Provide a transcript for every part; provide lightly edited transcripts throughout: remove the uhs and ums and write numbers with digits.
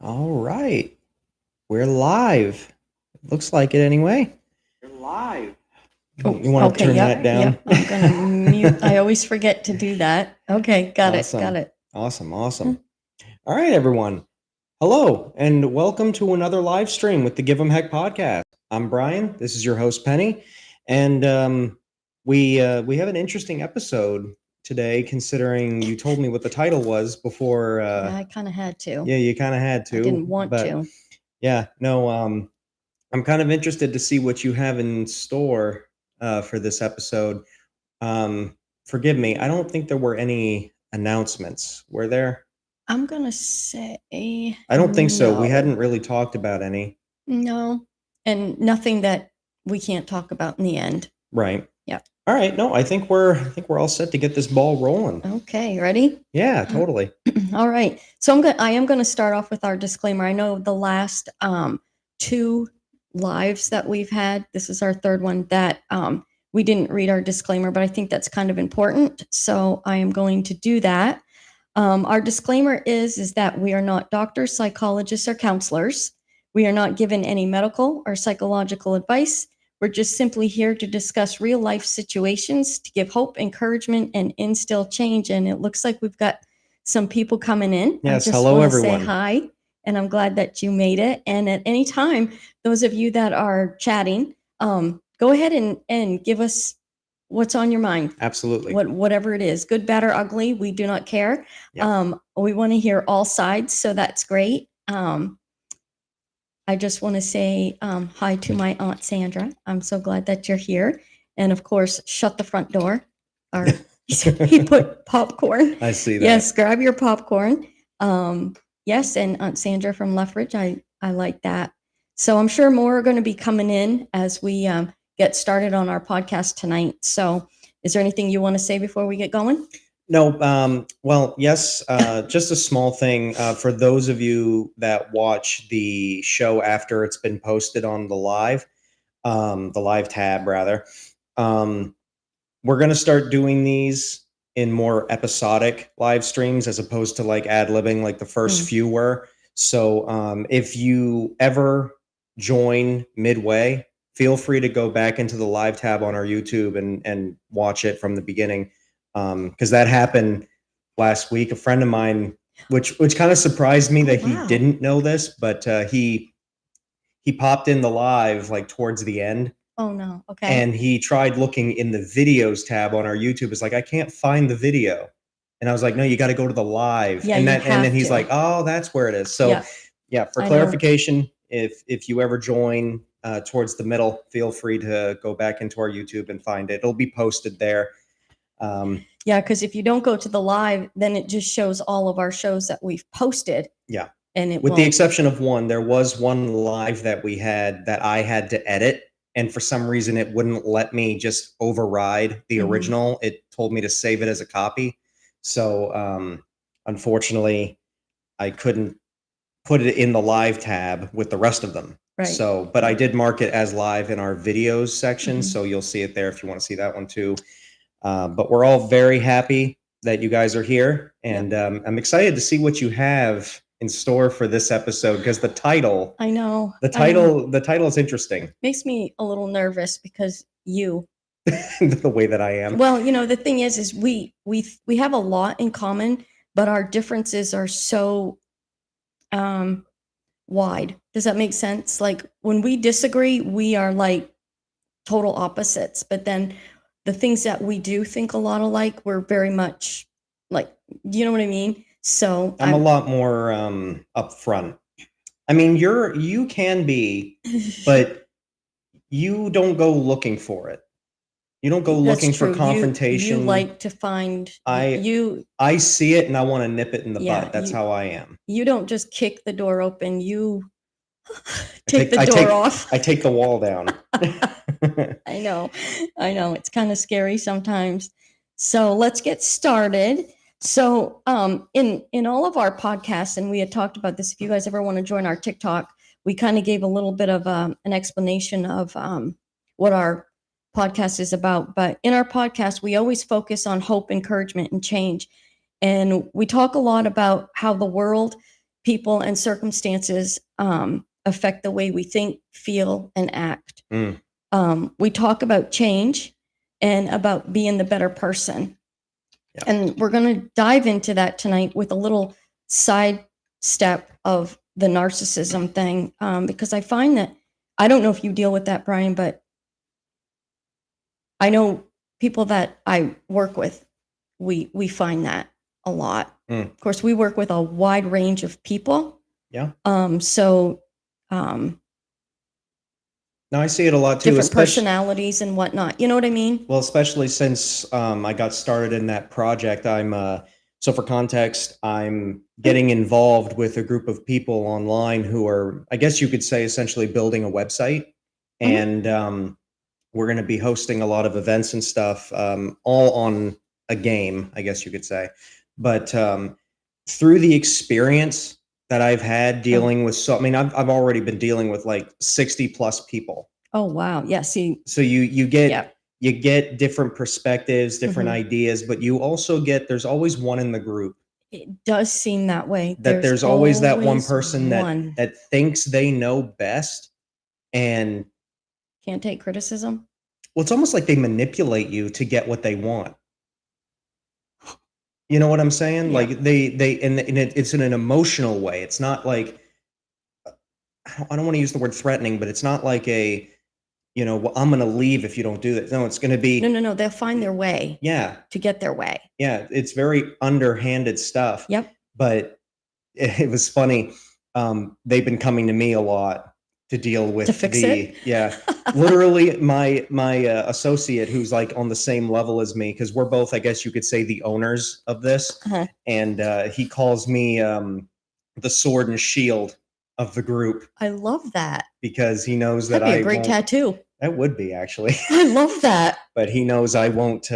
All right. We're live. Looks like it anyway. You're live. You want to turn that down? Yep. I'm going to mute. I always forget to do that. Okay. Got it. Awesome. All right, everyone. Hello, and welcome to another live stream with the Give 'em Heck podcast. I'm Brian. This is your host, Penny. And we have an interesting episode today, considering you told me what the title was before. Yeah, I kind of had to. Yeah, you kind of had to. I didn't want to. Yeah, no, I'm kind of interested to see what you have in store for this episode. Forgive me, I don't think there were any announcements. Were there? I'm going to say I don't think so. We hadn't really talked about any. No, and nothing that we can't talk about in the end. Right. Yeah. All right. No, I think we're all set to get this ball rolling. Okay, ready? Yeah, totally. All right. So I am going to start off with our disclaimer. I know the last two lives that we've had, this is our third one, that we didn't read our disclaimer, but I think that's kind of important. So I am going to do that. Our disclaimer is that we are not doctors, psychologists, or counselors. We are not given any medical or psychological advice. We're just simply here to discuss real life situations, to give hope, encouragement, and instill change. And it looks like we've got some people coming in. Yes, I just hello, want to everyone. say hi, and I'm glad that you made it. And at any time, those of you that are chatting, go ahead and give us what's on your mind. Absolutely. Whatever it is, good, bad, or ugly, we do not care. Yeah. We want to hear all sides, so that's great. I just want to say hi to my Aunt Sandra. I'm so glad that you're here. And of course, shut the front door. Or he put popcorn. I see that. Yes, grab your popcorn. Yes, and Aunt Sandra from Lethbridge, I like that. So I'm sure more are going to be coming in as we get started on our podcast tonight. So is there anything you want to say before we get going? No, well, yes, just a small thing. For those of you that watch the show after it's been posted on the live tab, rather, we're going to start doing these in more episodic live streams as opposed to like ad-libbing like the first few were. So if you ever join midway, feel free to go back into the live tab on our YouTube and watch it from the beginning. Because that happened last week. A friend of mine, which kind of surprised me that he didn't know this, but he popped in the live like towards the end. Oh no. Okay. And he tried looking in the videos tab on our YouTube. It's like, I can't find the video. And I was like, no, you got to go to the live. Yeah, and then he's like, oh, that's where it is. So yeah, for clarification, if you ever join towards the middle, feel free to go back into our YouTube and find it. It'll be posted there. Yeah, because if you don't go to the live, then it just shows all of our shows that we've posted. Yeah. And with the exception of one, there was one live that we had that I had to edit. And for some reason, it wouldn't let me just override the original. It told me to save it as a copy. So unfortunately, I couldn't put it in the live tab with the rest of them. Right. So, but I did mark it as live in our videos section. So you'll see it there if you want to see that one too. But we're all very happy that you guys are here, and I'm excited to see what you have in store for this episode, because the title, I know the title is interesting. Makes me a little nervous because the way that I am. Well, the thing is we have a lot in common, but our differences are so wide. Does that make sense? Like when we disagree, we are like total opposites, but then the things that we do think a lot alike, we're very much like, you know what I mean? So I'm a lot more upfront. I mean, you can be, but you don't go looking for it. You don't go looking for confrontation. You like to find I see it and I want to nip it in the butt. That's how I am. You don't just kick the door open. You take the door off. I take the wall down. I know. It's kind of scary sometimes. So let's get started. So in all of our podcasts, and we had talked about this, if you guys ever want to join our TikTok, we kind of gave a little bit of an explanation of what our podcast is about. But in our podcast, we always focus on hope, encouragement, and change. And we talk a lot about how the world people and circumstances affect the way we think, feel, and act. We talk about change and about being the better person. Yeah. And we're going to dive into that tonight with a little side step of the narcissism thing, because I find that, I don't know if you deal with that, Brian, but I know people that I work with, we find that a lot. Of course, we work with a wide range of people. Yeah. Now I see it a lot too. Different personalities and whatnot. You know what I mean? Well, especially since I got started in that project, so for context, I'm getting involved with a group of people online who are, I guess you could say, essentially building a website. And we're going to be hosting a lot of events and stuff, all on a game, I guess you could say. But through the experience that I've had dealing with, I've already been dealing with like 60 plus people. Oh, wow. Yeah. See, so you get different perspectives, different ideas, but you also there's always one in the group. It does seem that way. There's always that one person that thinks they know best and can't take criticism. Well, it's almost like they manipulate you to get what they want. You know what I'm saying? Yeah. Like it's in an emotional way. It's not like, I don't want to use the word threatening, but it's not like well, I'm going to leave if you don't do this. No, it's going to be no. They'll find their way. Yeah. To get their way. Yeah, it's very underhanded stuff. Yep. But it was funny. They've been coming to me a lot to deal with to fix it. Yeah. Literally my associate, who's like on the same level as me, because we're both, I guess you could say, the owners of this. And he calls me the sword and shield of the group. I love that. Because he knows That'd be a great tattoo. That would be, actually. I love that. But he knows I won't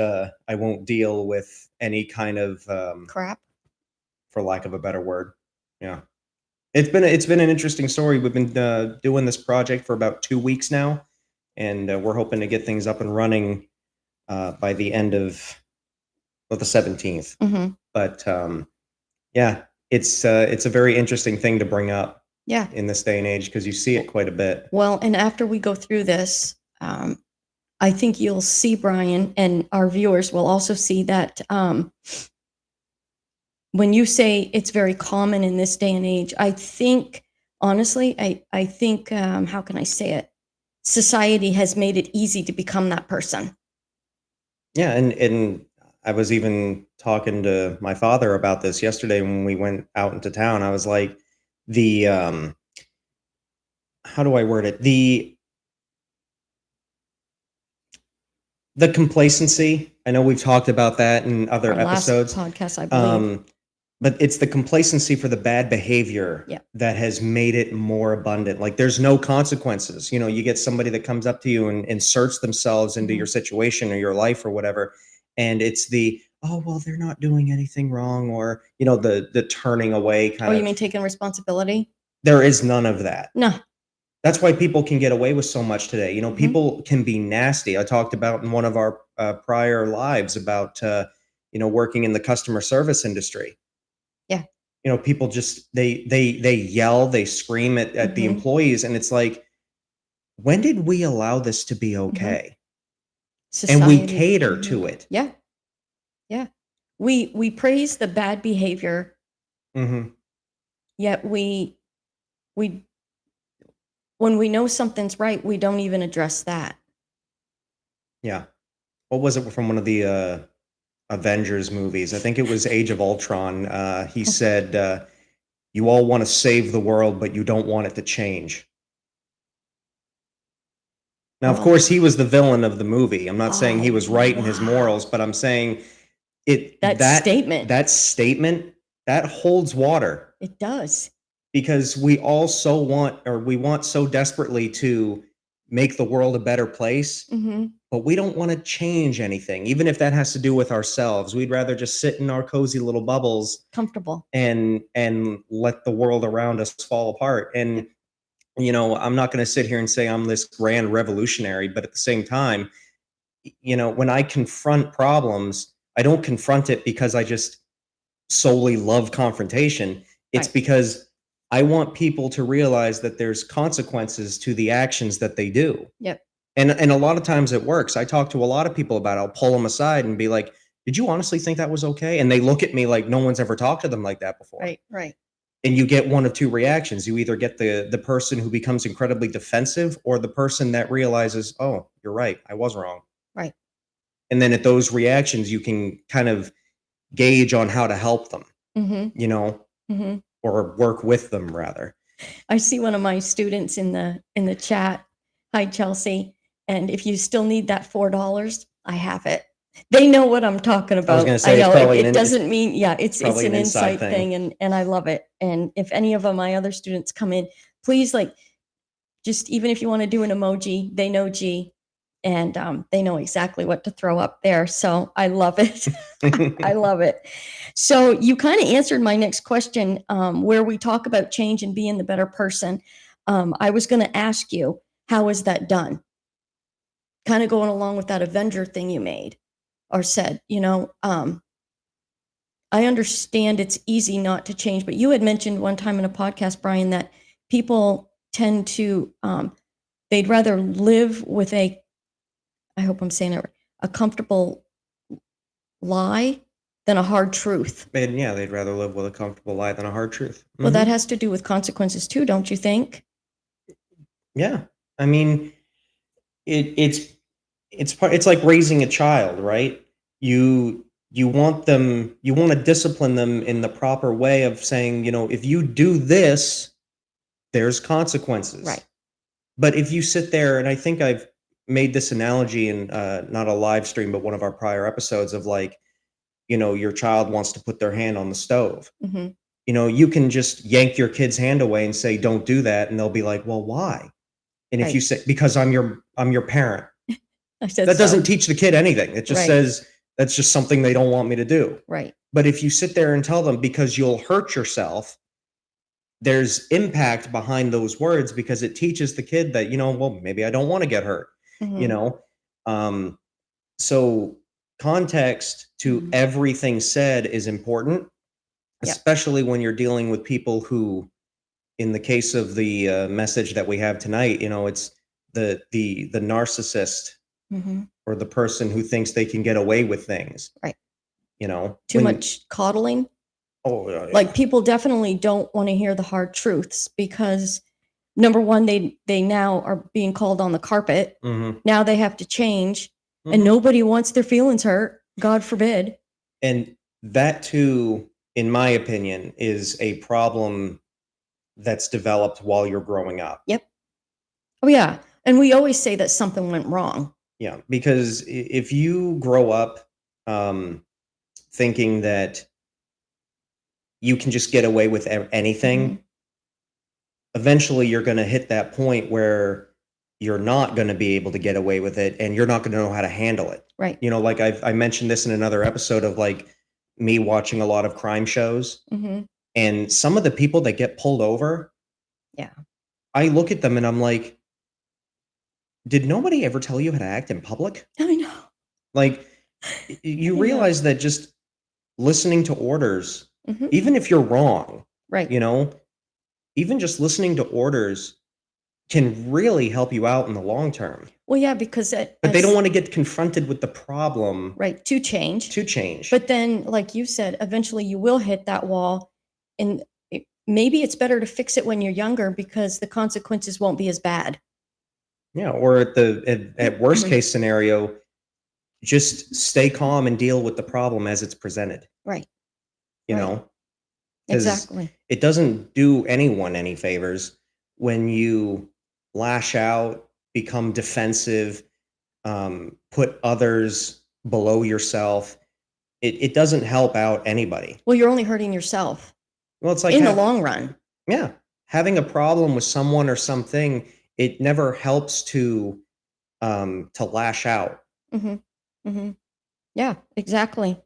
deal with any kind of crap, for lack of a better word. Yeah. It's been an interesting story. We've been doing this project for about 2 weeks now, and we're hoping to get things up and running by the end of the 17th. But yeah, it's a very interesting thing to bring up. Yeah. In this day and age, because you see it quite a bit. Well, and after we go through this, I think you'll see, Brian, and our viewers will also see that when you say it's very common in this day and age, I think, honestly, I think, how can I say it? Society has made it easy to become that person. Yeah, and I was even talking to my father about this yesterday when we went out into town. I was like, how do I word it? The complacency. I know we've talked about that in other episodes. Last podcast, I believe. But it's the complacency for the bad behavior that has made it more abundant. Like, there's no consequences. You get somebody that comes up to you and inserts themselves into your situation or your life or whatever, and it's oh, well, they're not doing anything wrong, or the turning away kind of. Oh, you mean taking responsibility? There is none of that. No. That's why people can get away with so much today. People can be nasty. I talked about in one of our prior lives about working in the customer service industry. Yeah. People just they yell, they scream at the employees, and it's like, when did we allow this to be okay? Society. And we cater to it. Yeah. Yeah. We praise the bad behavior. Yet when we know something's right, we don't even address that. Yeah. What was it from one of the Avengers movies? I think it was Age of Ultron. He said, you all want to save the world, but you don't want it to change. Now, of course, he was the villain of the movie. I'm not saying he was right in his morals, but I'm saying that statement that holds water. It does. Because we all want so desperately to make the world a better place, but we don't want to change anything, even if that has to do with ourselves. We'd rather just sit in our cozy little bubbles, comfortable, and let the world around us fall apart. And I'm not going to sit here and say I'm this grand revolutionary, but at the same time, when I confront problems, I don't confront it because I just solely love confrontation. It's because I want people to realize that there's consequences to the actions that they do. Yep. And a lot of times it works. I talk to a lot of people about it. I'll pull them aside and be like, "Did you honestly think that was okay?" And they look at me like no one's ever talked to them like that before. Right. Right. And you get one of two reactions. You either get the person who becomes incredibly defensive, or the person that realizes, "Oh, you're right. I was wrong." Right. And then at those reactions, you can kind of gauge on how to help them, Mm-hmm. you know, Mm-hmm. or work with them rather. I see one of my students in the chat. Hi, Chelsea. And if you still need that $4, I have it. They know what I'm talking about. I was going to say, know it's probably it doesn't mean, it's probably an an inside insight thing, and I love it. And if any of my other students come in, please, like, just even if you want to do an emoji, they know G, and they know exactly what to throw up there. So I love it. I love it. So you kind of answered my next question, where we talk about change and being the better person. I was going to ask you, how is that done? Kind of going along with that Avenger thing you made or said, I understand it's easy not to change, but you had mentioned one time in a podcast, Brian, that people tend to, they'd rather live with I hope I'm saying it right, a comfortable lie than a hard truth. And yeah, they'd rather live with a comfortable lie than a hard truth. Well, that has to do with consequences too, don't you think? Yeah. I mean, it's like raising a child, right? You want to discipline them in the proper way of saying, if you do this, there's consequences. Right. But if you sit there, and I think I've made this analogy in not a live stream, but one of our prior episodes of like, your child wants to put their hand on the stove. Mm-hmm. You can just yank your kid's hand away and say, "Don't do that," and they'll be like, "Well, why?" And if you say, "Because I'm your parent," that doesn't teach the kid anything. It just says that's just something they don't want me to do. Right. But if you sit there and tell them, because you'll hurt yourself, there's impact behind those words, because it teaches the kid that, well, maybe I don't want to get hurt. Mm-hmm. So context to everything said is important, especially when you're dealing with people who, in the case of the message that we have tonight, it's the narcissist, or the person who thinks they can get away with things. Right. Too much coddling. Oh, yeah. Like, people definitely don't want to hear the hard truths, because number one, they now are being called on the carpet. Mm-hmm. Now they have to change, and nobody wants their feelings hurt. God forbid. And that too, in my opinion, is a problem that's developed while you're growing up. Yep. Oh yeah. And we always say that something went wrong. Yeah, because if you grow up thinking that you can just get away with anything, eventually you're going to hit that point where you're not going to be able to get away with it, and you're not going to know how to handle it. Right. Like I mentioned this in another episode of like me watching a lot of crime shows, and some of the people that get pulled over, I look at them and I'm like, did nobody ever tell you how to act in public? I know. Like, you realize that just listening to orders, even if you're wrong, right? Even just listening to orders can really help you out in the long term. Well, yeah, because but they don't want to get confronted with the problem, right? To change. But then, like you said, eventually you will hit that wall, and maybe it's better to fix it when you're younger, because the consequences won't be as bad. Yeah, or at worst case scenario, just stay calm and deal with the problem as it's presented. Right. You know? Exactly. It doesn't do anyone any favors when you lash out, become defensive, put others below yourself. It doesn't help out anybody. Well, you're only hurting yourself. Well, it's like in the long run. Yeah. Having a problem with someone or something, it never helps to lash out. Yeah, exactly.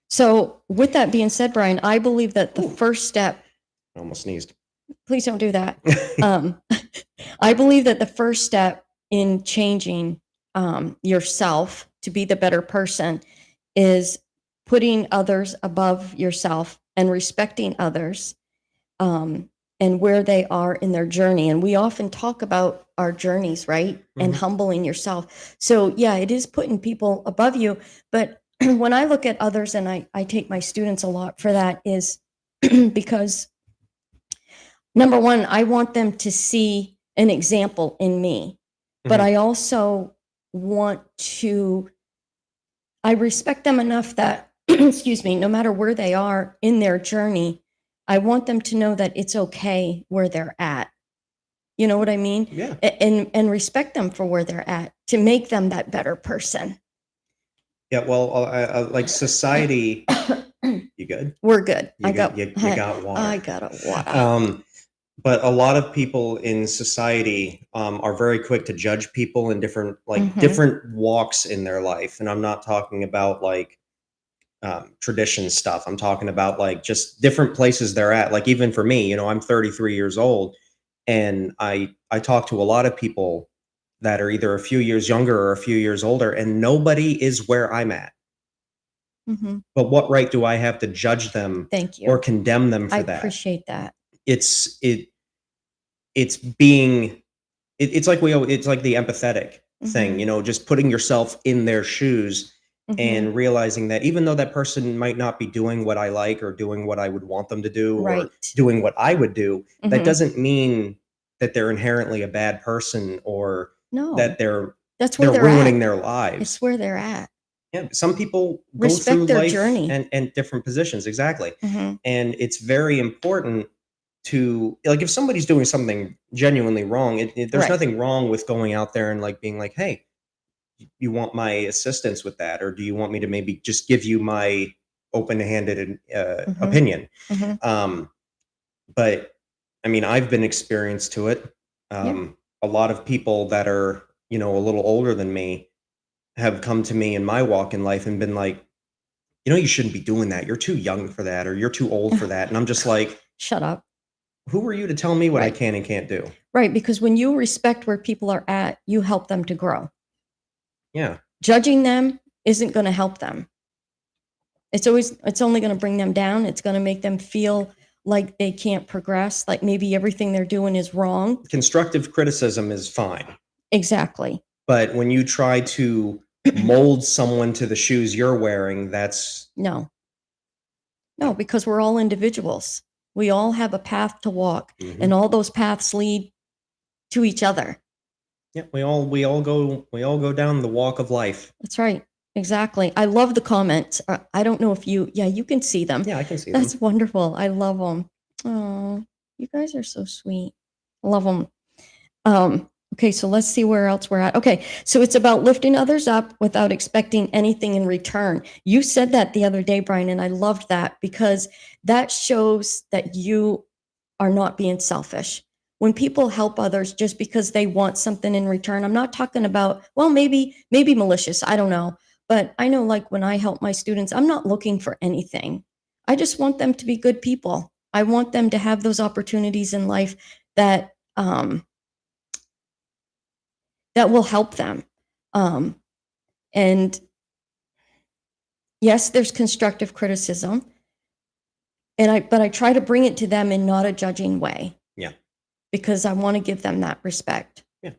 So with that being said, Brian, I believe that the first step. I almost sneezed. Please don't do that. I believe that the first step in changing yourself to be the better person is putting others above yourself and respecting others, and where they are in their journey. And we often talk about our journeys, right? And humbling yourself. So yeah, it is putting people above you. But when I look at others, and I take my students a lot for that, is because number one, I want them to see an example in me, but I also want to, I respect them enough that, excuse me, no matter where they are in their journey, I want them to know that it's okay where they're at. You know what I mean? Yeah. And respect them for where they're at to make them that better person. Yeah. Well, like society. You good? We're good. You got water. I got a water. But a lot of people in society are very quick to judge people in different Mhm. different walks in their life, and I'm not talking about like tradition stuff. I'm talking about like just different places they're at. Like even for me, I'm 33 years old, and I talk to a lot of people that are either a few years younger or a few years older, and nobody is where I'm at. Mhm. But what right do I have to judge them Thank you. or condemn them I for that? appreciate that. It's being it's like it's like the empathetic thing, just putting yourself in their shoes and realizing that even though that person might not be doing what I like or doing what I would want them to do or Right. doing what I would do, that Mhm. doesn't mean that they're inherently a bad person or No, that they're that's where they're ruining at. their It's lives. where they're at. Yeah, some people go Respect through their life journey. and different positions, exactly. Mhm. And it's very important to like if somebody's doing something genuinely wrong, there's Right. nothing wrong with going out there and like being like, "Hey, you want my assistance with that, or do you want me to maybe just give you my open-handed Mhm. opinion?" Mhm. But I mean, I've been experienced to it. Yeah. A lot of people that are a little older than me have come to me in my walk in life and been like, you shouldn't be doing that. You're too young for that, or you're too old for that. And I'm just like, Shut up. who are you to tell me what I Right. can and can't do? Right, because when you respect where people are at, you help them to grow. Yeah. Judging them isn't going to help them. It's only going to bring them down. It's going to make them feel like they can't progress, like maybe everything they're doing is wrong. Constructive criticism is fine. Exactly. But when you try to mold someone to the shoes you're wearing, that's No. No, because we're all individuals. We all have a path to walk, and all those paths lead to each other. yeah, we all go down the walk of life. That's right. Exactly. I love the comments. I don't know if you can see them. Yeah, I can see That's them. wonderful. I love them. Oh, you guys are so sweet. I love them. Okay, so let's see where else we're at. Okay, so it's about lifting others up without expecting anything in return. You said that the other day, Brian, and I loved that because that shows that you are not being selfish. When people help others just because they want something in return, I'm not talking about, well, maybe malicious, I don't know. But I know like when I help my students, I'm not looking for anything. I just want them to be good people. I want them to have those opportunities in life that that will help them. And yes, there's constructive criticism, but I try to bring it to them in not a judging way. Yeah. Because I want to give them that respect. Yeah.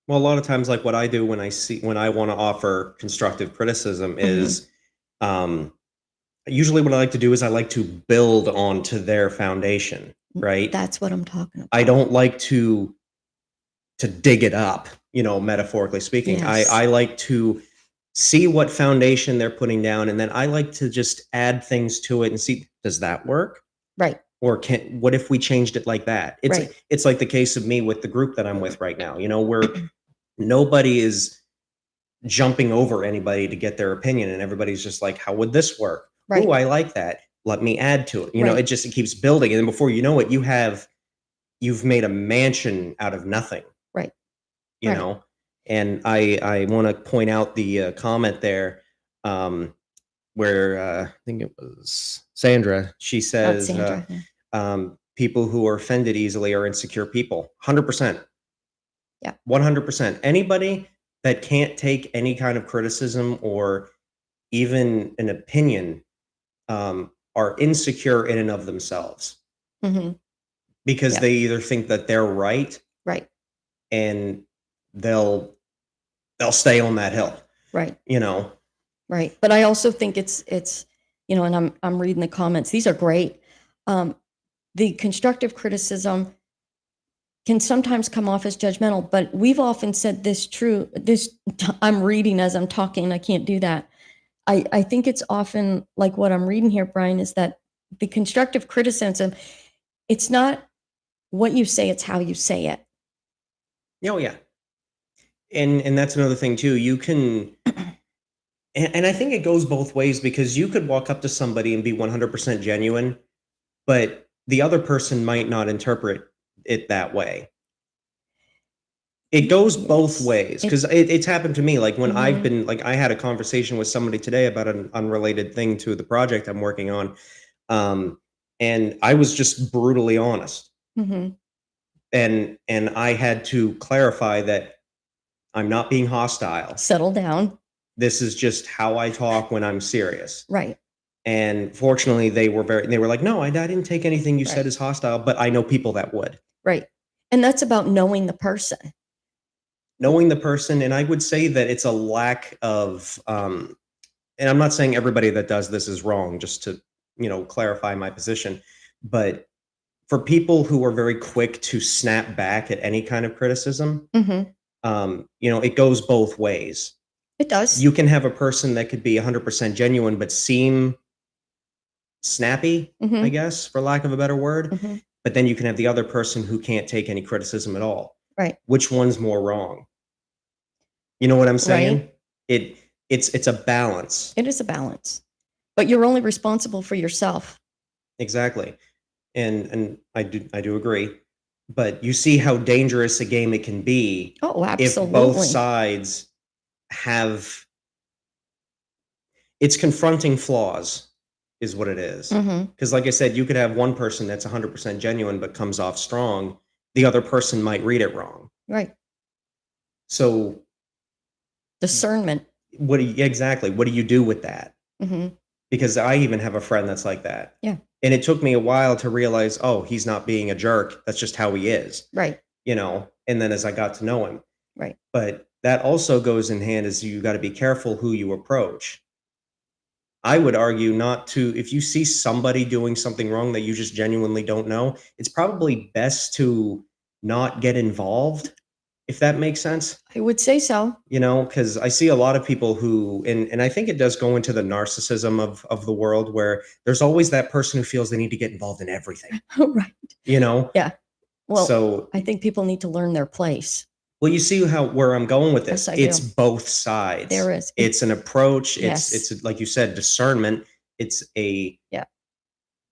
Well, a lot of times, like what I do when I want to offer constructive criticism is, usually what I like to do is I like to build onto their foundation, right? That's what I'm talking about. I don't like to dig it up, metaphorically speaking. Yes. I like to see what foundation they're putting down, and then I like to just add things to it and see, does that work? Right. Or what if we changed it like that? Right. It's like the case of me with the group that I'm with right now. Where nobody is jumping over anybody to get their opinion, and everybody's just like, how would this work? Right. Oh, I like that. Let me add to it. Right. It keeps building, and then before you know it, you've made a mansion out of nothing. Right. Right. And I want to point out the comment there, where I think it was Sandra. She says, Sandra. people who are offended easily are insecure people. 100%. Yeah. 100%. Anybody that can't take any kind of criticism or even an opinion are insecure in and of themselves. Mhm. because Yeah. they either think that they're right Right. and they'll stay on that hill, Right. you know. Right. But I also think it's and I'm reading the comments. These are great. The constructive criticism can sometimes come off as judgmental, but we've often said this I'm reading as I'm talking, I can't do that. I think it's often like what I'm reading here, Brian, is that the constructive criticism, it's not what you say, it's how you say it. Oh yeah. And that's another thing too. You can and I think it goes both ways, because you could walk up to somebody and be 100% genuine, but the other person might not interpret it that way. It goes both Yes. ways, because it's happened to me. Like when I've Mhm. been like, I had a conversation with somebody today about an unrelated thing to the project I'm working on. Um, and I was just brutally honest. Mhm. And I had to clarify that I'm not being hostile. Settle down. This is just how I talk when I'm serious. Right. And fortunately, they were like, "No, I didn't take anything you said Right. as hostile," but I know people that would. Right. And that's about knowing the person. Knowing the person, and I would say that it's a lack of, and I'm not saying everybody that does this is wrong, just to, clarify my position, but for people who are very quick to snap back at any kind of criticism, Mhm. it goes both ways. It does. You can have a person that could be 100% genuine, but seem snappy, I Mhm. guess, for lack of a better word. Mhm. But then you can have the other person who can't take any criticism at all. Right. Which one's more wrong? You know what I'm Right. saying? It's a balance. It is a balance. But you're only responsible for yourself. Exactly. And I do agree. But you see how dangerous a game it can be Oh, if both absolutely. sides have it's confronting flaws is what it is. Mhm. Because like I said, you could have one person that's 100% genuine but comes off strong. The other person might read it wrong. Right. So Discernment. what do you do with that? Mhm. Because I even have a friend that's like that. Yeah. And it took me a while to realize, oh, he's not being a jerk. That's just how he is, Right. And then as I got to know him. Right. But that also goes in hand, as you got to be careful who you approach. I would argue not to, if you see somebody doing something wrong that you just genuinely don't know, it's probably best to not get involved, if that makes sense. I would say so. Because I see a lot of people who, and I think it does go into the narcissism of the world, where there's always that person who feels they need to get involved in everything, Right. you know? Yeah. Well, So, I think people need to learn their place. well, you see where I'm going with Yes, this. I It's do. both sides. There is. It's an approach. Yes. It's like you said, discernment. It's Yeah.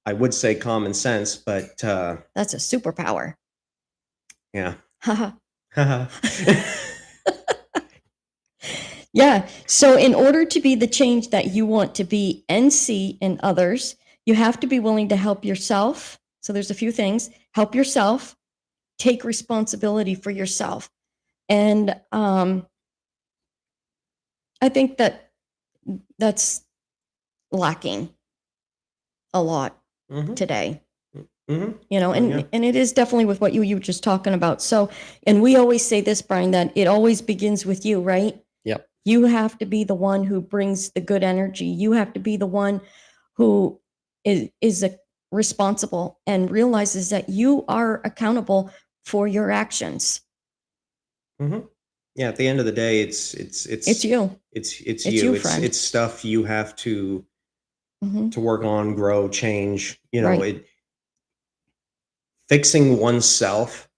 I would say common sense, but That's a superpower. yeah. Haha. Haha. Yeah. So, in order to be the change that you want to be and see in others, you have to be willing to help yourself. So, there's a few things: help yourself, take responsibility for yourself. And I think that's lacking a lot Mhm. today. Mhm. Oh, And yeah. it is definitely with what you were just talking about. So, and we always say this, Brian, that it always begins with you, right? Yep. You have to be the one who brings the good energy. You have to be the one who is responsible and realizes that you are accountable for your actions. Mhm. Yeah, at the end of the day, It's you. it's It's you. you, It's friend. it's stuff you have to Hmm. work on, grow, change. Right. Fixing oneself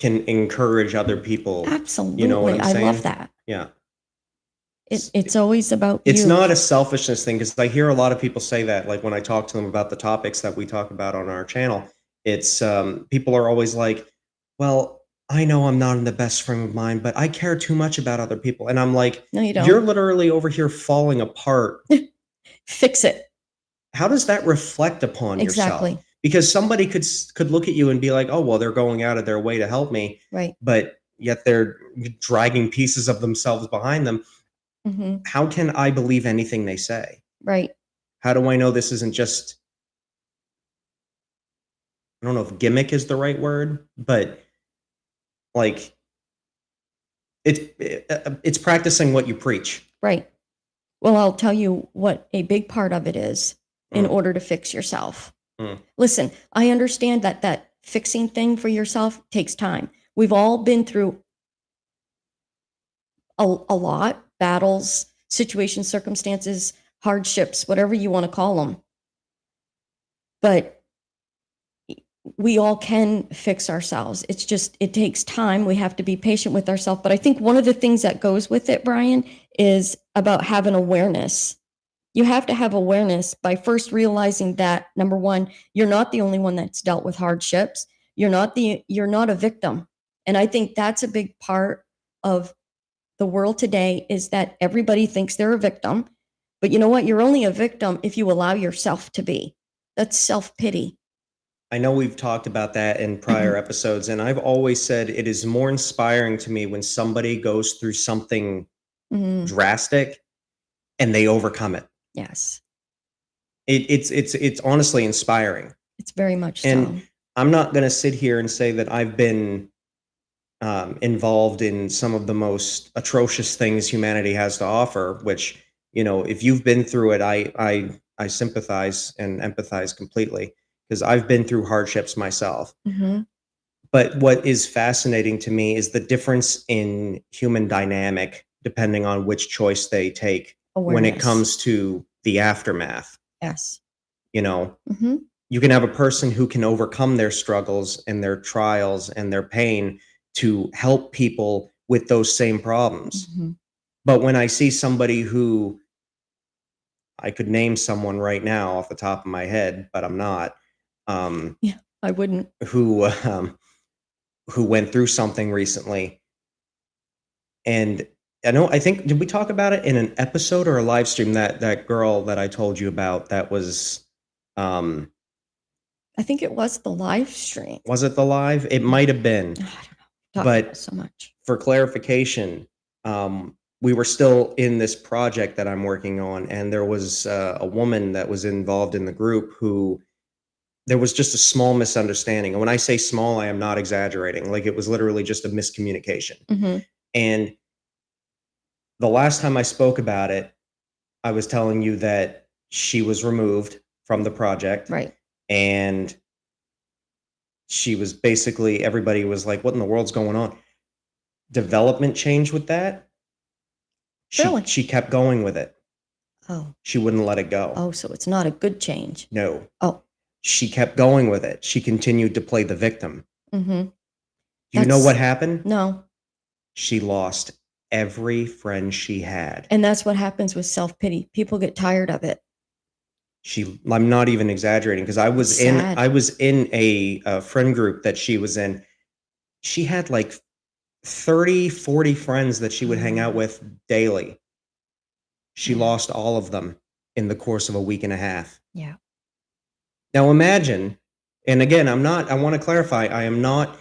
can encourage other people. You know what Absolutely. I'm I love saying? that. Yeah. It's It's always about it's you. not a selfishness thing, because I hear a lot of people say that, like when I talk to them about the topics that we talk about on our channel. It's people are always like, "Well, I know I'm not in the best frame of mind, but I care too much about other people." And I'm like, No, you "You're don't. literally over here falling apart. Fix it. How does that reflect upon yourself?" Exactly. Because somebody could look at you and be like, "Oh, well, they're going out of their way to help me," Right. but yet they're dragging pieces of themselves behind them. Hmm. How can I believe anything they say? Right. How do I know this isn't just I don't know if gimmick is the right word, but like it's practicing what you preach. Right. Well, I'll tell you what a big part of it is in Mm, order to fix yourself. mm. Listen, I understand that that fixing thing for yourself takes time. We've all been through a lot, battles, situations, circumstances, hardships, whatever you want to call them. But we all can fix ourselves. It's just, it takes time. We have to be patient with ourselves. But I think one of the things that goes with it, Brian, is about having awareness. You have to have awareness by first realizing that, number one, you're not the only one that's dealt with hardships. You're not a victim. And I think that's a big part of the world today, is that everybody thinks they're a victim. But you know what? You're only a victim if you allow yourself to be. That's self-pity. I know we've talked about that in prior episodes, and I've always said it is more inspiring to me when somebody goes through something Mhm. drastic and they overcome it. Yes, It's honestly inspiring. it's very much And so. I'm not going to sit here and say that I've been involved in some of the most atrocious things humanity has to offer. Which, if you've been through it, I sympathize and empathize completely, because I've been through hardships myself. Mhm. But what is fascinating to me is the difference in human dynamic depending on which choice they take when it Awareness. comes to the aftermath. Yes. You know, Mhm. you can have a person who can overcome their struggles and their trials and their pain to help people with those same problems. Mhm. But when I see somebody who, I could name someone right now off the top of my head, but I'm not, um, Yeah, I wouldn't. who who went through something recently. And I think, did we talk about it in an episode or a live stream, that girl that I told you about that um I think it was the live stream. was it the live? It might have been. I don't know. Talked about But so much. for clarification, we were still in this project that I'm working on, and there was a woman that was involved in the group who, there was just a small misunderstanding. And when I say small, I am not exaggerating. Like, it was literally just a miscommunication. Mhm. And the last time I spoke about it, I was telling you that she was removed from the project, Right. and she was basically, everybody was like, "What in the world's going on?" Development changed with that. She Really? she kept going with it. Oh. She wouldn't let it go. Oh, so it's not a good change. No. Oh. She kept going with it. She continued to play the victim. Mhm. Do you know what That's happened? no. She lost every friend she had. And that's what happens with self-pity. People get tired of it. I'm not even exaggerating, because I It's was in sad. I was in a friend group that she was in. She had like 30, 40 friends that she would hang out Oh, with daily. She yeah. lost all of them in the course of a week and a half. Yeah. Now imagine, and again, I want to clarify, I am not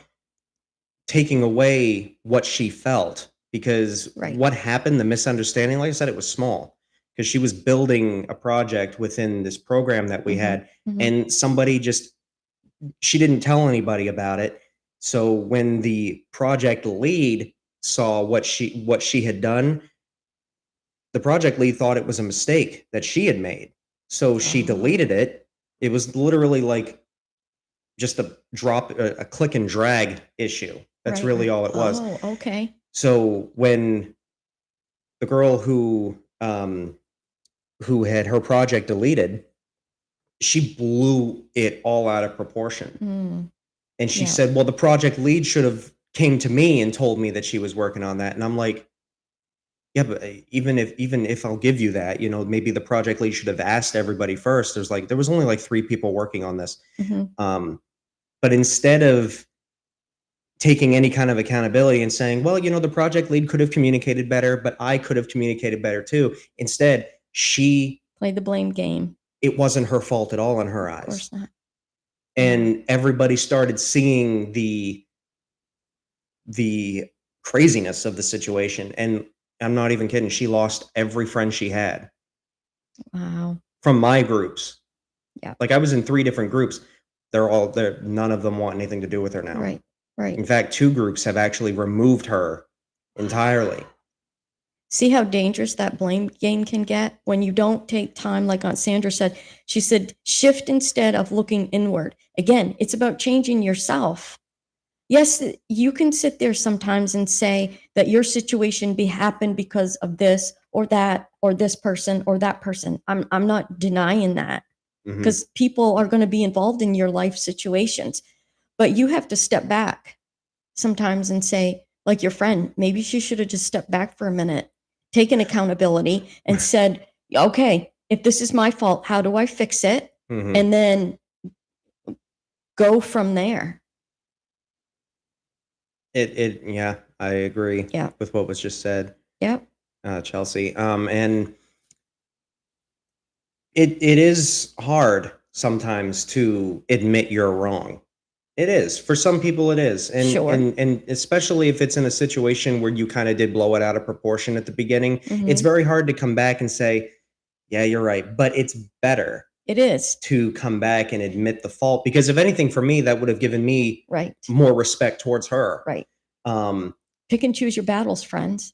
taking away what she felt, because Right. what happened, the misunderstanding, like I said, it was small, because she was building a project within this program that we Mhm. had, Mhm. and somebody just, she didn't tell anybody about it. So when the project lead saw what she had done, the project lead thought it was a mistake that she had made. So she Oh. deleted it. It was literally like just a click and drag issue. That's Right, really right. all it was. Oh, okay. So when the girl who had her project deleted, she blew it all out of proportion. Mm. And she Yeah. said, "Well, the project lead should have came to me and told me that she was working on that." And I'm like, "Yeah, but even if I'll give you that, maybe the project lead should have asked everybody first." There was only like 3 people working on this. Mhm. Um, but instead of taking any kind of accountability and saying, "Well, the project lead could have communicated better, but I could have communicated better too." Instead, Play the blame game. it wasn't her fault at all in her Of eyes. course not. Yeah. And everybody started seeing the craziness of the situation. And I'm not even kidding. She lost every friend she had Wow. from my groups. Yeah. Like, I was in 3 different groups. none of them want anything to do with her now. Right. Right. In fact, 2 groups have actually removed her entirely. See how dangerous that blame game can get when you don't take time, like Aunt Sandra said. She said, shift instead of looking inward. Again, it's about changing yourself. Yes, you can sit there sometimes and say that your situation happened because of this or that or this person or that person. I'm not denying that, Mhm. because people are going to be involved in your life situations. But you have to step back sometimes and say, like your friend, maybe she should have just stepped back for a minute, taken accountability, and said, okay, if this is my fault, how do I fix it? Mhm. And then go from there. Yeah, I agree Yeah. with what was just said, Yep. Chelsea. And it is hard sometimes to admit you're wrong. It is. For some people it is. And Sure. and especially if it's in a situation where you kinda did blow it out of proportion at the beginning, it's Mhm. very hard to come back and say, "Yeah, you're right." But it's better It is. to come back and admit the fault, because if anything, for me, that would have given me Right. more respect towards her. Right. Um, Pick and choose your battles, friends.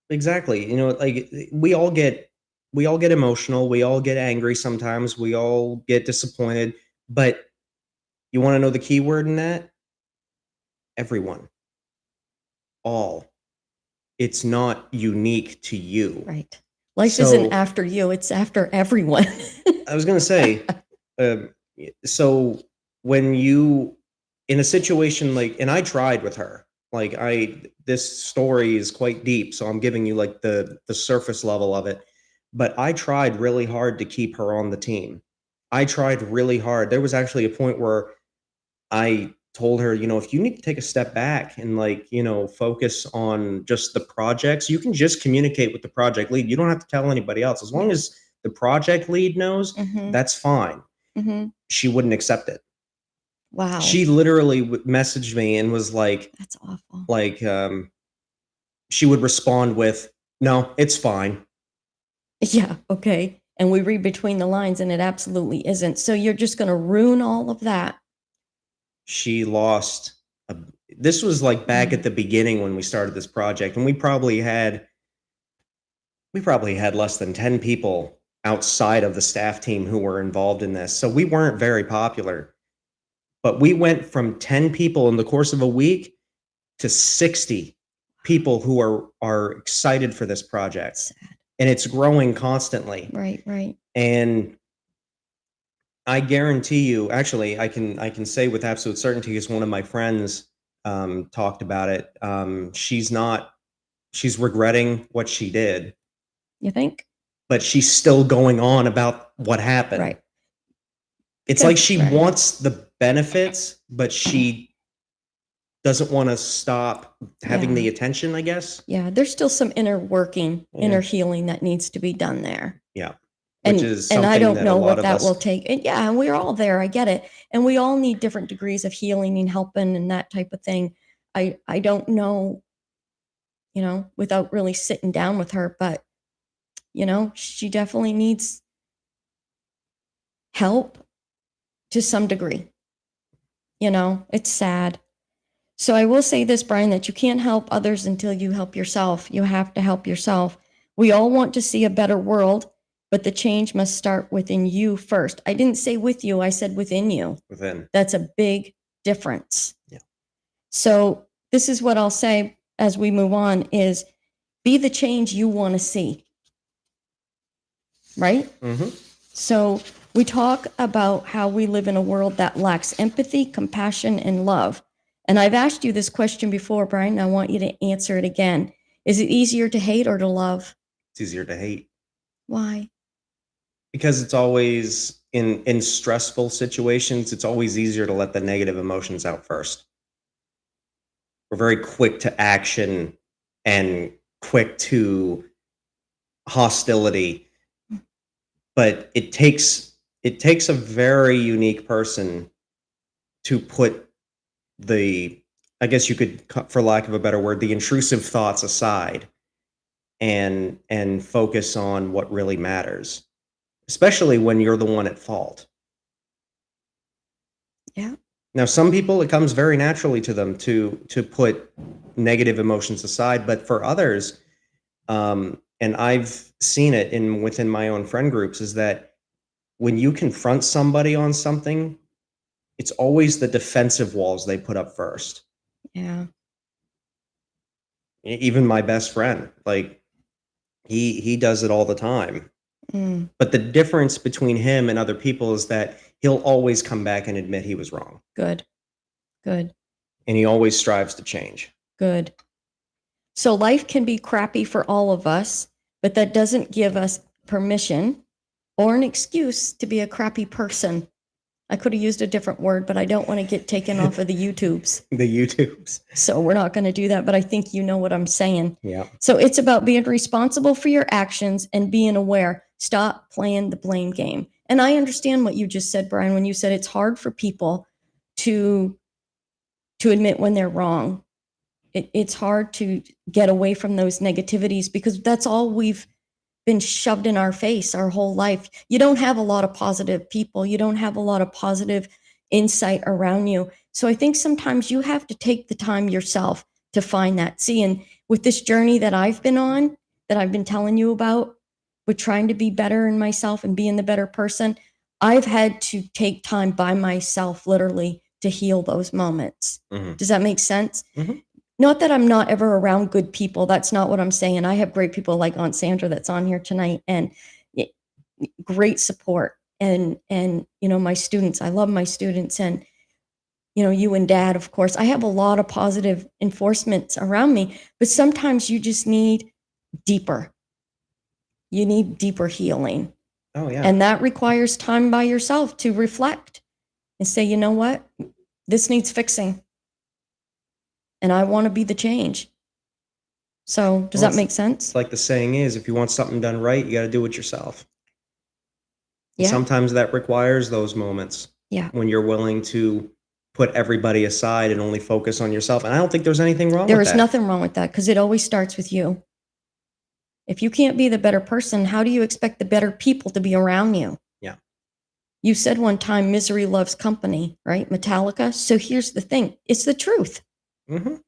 exactly. Like, we all get emotional, we all get angry sometimes, we all get disappointed, but you wanna know the key word in that? Everyone. All. It's not unique to you. Right. Life isn't So, after you, it's after everyone. I was gonna say, so when you in a situation like, and I tried with her, like, this story is quite deep, so I'm giving you like the surface level of it, but I tried really hard to keep her on the team. I tried really hard. There was actually a point where I told her, if you need to take a step back and, like, focus on just the projects, you can just communicate with the project lead. You don't have to tell anybody else. As long Yeah. as the project lead knows, Mhm. that's fine. Mhm. She wouldn't accept it. Wow. She literally messaged me and was That's awful. like, she would respond with, "No, it's fine." Yeah, okay. And we read between the lines and it absolutely isn't. So you're just going to ruin all of that. She lost. A, this was like back at Mm. the beginning when we started this project, and we probably had less than 10 people outside of the staff team who were involved in this. So we weren't very popular. But we went from 10 people in the course of a week to 60 people who are excited for this project. Sad. And it's growing constantly. Right, right. And I guarantee you, actually, I can say with absolute certainty, because one of my friends talked about it. She's regretting what she did, You think? but she's still going on about what happened. Right. It's like Because she right. wants the benefits, but she doesn't wanna stop having the Yeah. attention, I guess? Yeah, there's still some inner working, inner Yeah. healing that needs to be done there. Yeah. Which And is and I something don't that a know lot what of that us. will take. And yeah, and we're all there. I get it. And we all need different degrees of healing and helping and that type of thing. I don't know, without really sitting down with her, but she definitely needs help to some degree. It's sad. So I will say this, Brian, that you can't help others until you help yourself. You have to help yourself. We all want to see a better world, but the change must start within you first. I didn't say with you, I said within you. Within. That's a big difference. Yeah. So this is what I'll say as we move on is be the change you want to see. Right? Mhm. So we talk about how we live in a world that lacks empathy, compassion, and love. And I've asked you this question before, Brian, and I want you to answer it again. Is it easier to hate or to love? It's easier to hate Why? because it's always in stressful situations, it's always easier to let the negative emotions out first. We're very quick to action and quick to hostility, but it takes a very unique person to put the, I guess you could, for lack of a better word, the intrusive thoughts aside and focus on what really matters, especially when you're the one at fault. Yeah. Now, some people, it comes very naturally to them to put negative emotions aside, but for others, and I've seen it in within my own friend groups, is that when you confront somebody on something, it's always the defensive walls they put up first. Yeah. Even my best friend, like he does it all the time. Mm, But the difference between him and other people is that he'll always come back and admit he was wrong, good. Good. and he always strives to change. Good. So life can be crappy for all of us, but that doesn't give us permission or an excuse to be a crappy person. I could have used a different word, but I don't want to get taken off of the YouTubes. The YouTubes. So we're not going to do that, but I think you know what I'm saying. Yeah. So it's about being responsible for your actions and being aware. Stop playing the blame game. And I understand what you just said, Brian, when you said it's hard for people to admit when they're wrong. It's hard to get away from those negativities because that's all we've been shoved in our face our whole life. You don't have a lot of positive people. You don't have a lot of positive insight around you. So I think sometimes you have to take the time yourself to find that. See, and with this journey that I've been on, that I've been telling you about, with trying to be better in myself and being the better person, I've had to take time by myself, literally, to heal those moments. Mhm. Does that make sense? Mhm. Not that I'm not ever around good people. That's not what I'm saying. I have great people like Aunt Sandra that's on here tonight, and great support. And my students, I love my students, and you and Dad, of course. I have a lot of positive enforcements around me, but sometimes you just need deeper. You need deeper healing. Oh, yeah. And that requires time by yourself to reflect and say, you know what? This needs fixing. And I want to be the change. So does Well, that make sense? It's like the saying is, if you want something done right, you gotta do it yourself. And Yeah. sometimes that requires those moments Yeah. when you're willing to put everybody aside and only focus on yourself, and I don't think there's anything wrong There with is that. nothing wrong with that because it always starts with you. If you can't be the better person, how do you expect the better people to be around you? Yeah. You said one time, misery loves company, right? Metallica. So here's the thing. It's the truth. Mhm.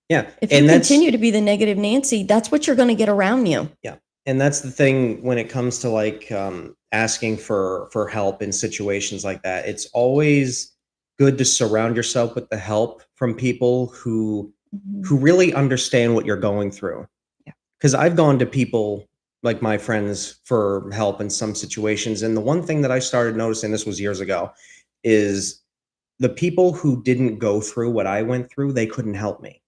Yeah, If you and that's continue to be the negative Nancy, that's what you're going to get around you. yeah, and that's the thing when it comes to, like, asking for help in situations like that. It's always good to surround yourself with the help from people Mhm. who really understand what you're going through. Yeah. Because I've gone to people like my friends for help in some situations, and the one thing that I started noticing, this was years ago, is the people who didn't go through what I went through, they couldn't help me.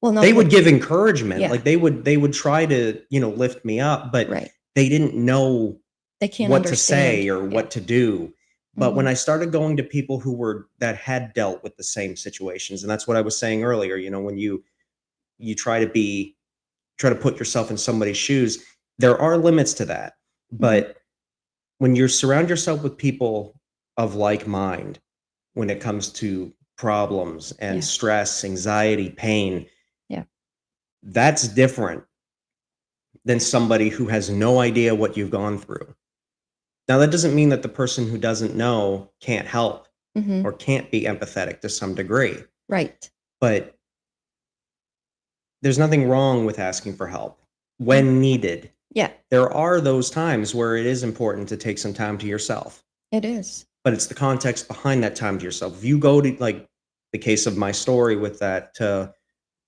Well, no, They would give encouragement, yeah, like, they would try to, lift me up, but right. they didn't know They can't what to understand. say or Yeah. what to do. But when Mhm. I started going to people that had dealt with the same situations, and that's what I was saying earlier, when you try to put yourself in somebody's shoes, there are limits to that. Mhm. But when you surround yourself with people of like mind, when it comes to problems and Yeah. stress, anxiety, pain, Yeah. that's different than somebody who has no idea what you've gone through. Now, that doesn't mean that the person who doesn't know can't help Mhm. or can't be empathetic to some degree, Right. but there's nothing wrong with asking for help Mm. when needed. Yeah, There are those times where it is important to take some time to yourself, it is. but it's the context behind that time to yourself. If you go to, like, the case of my story with that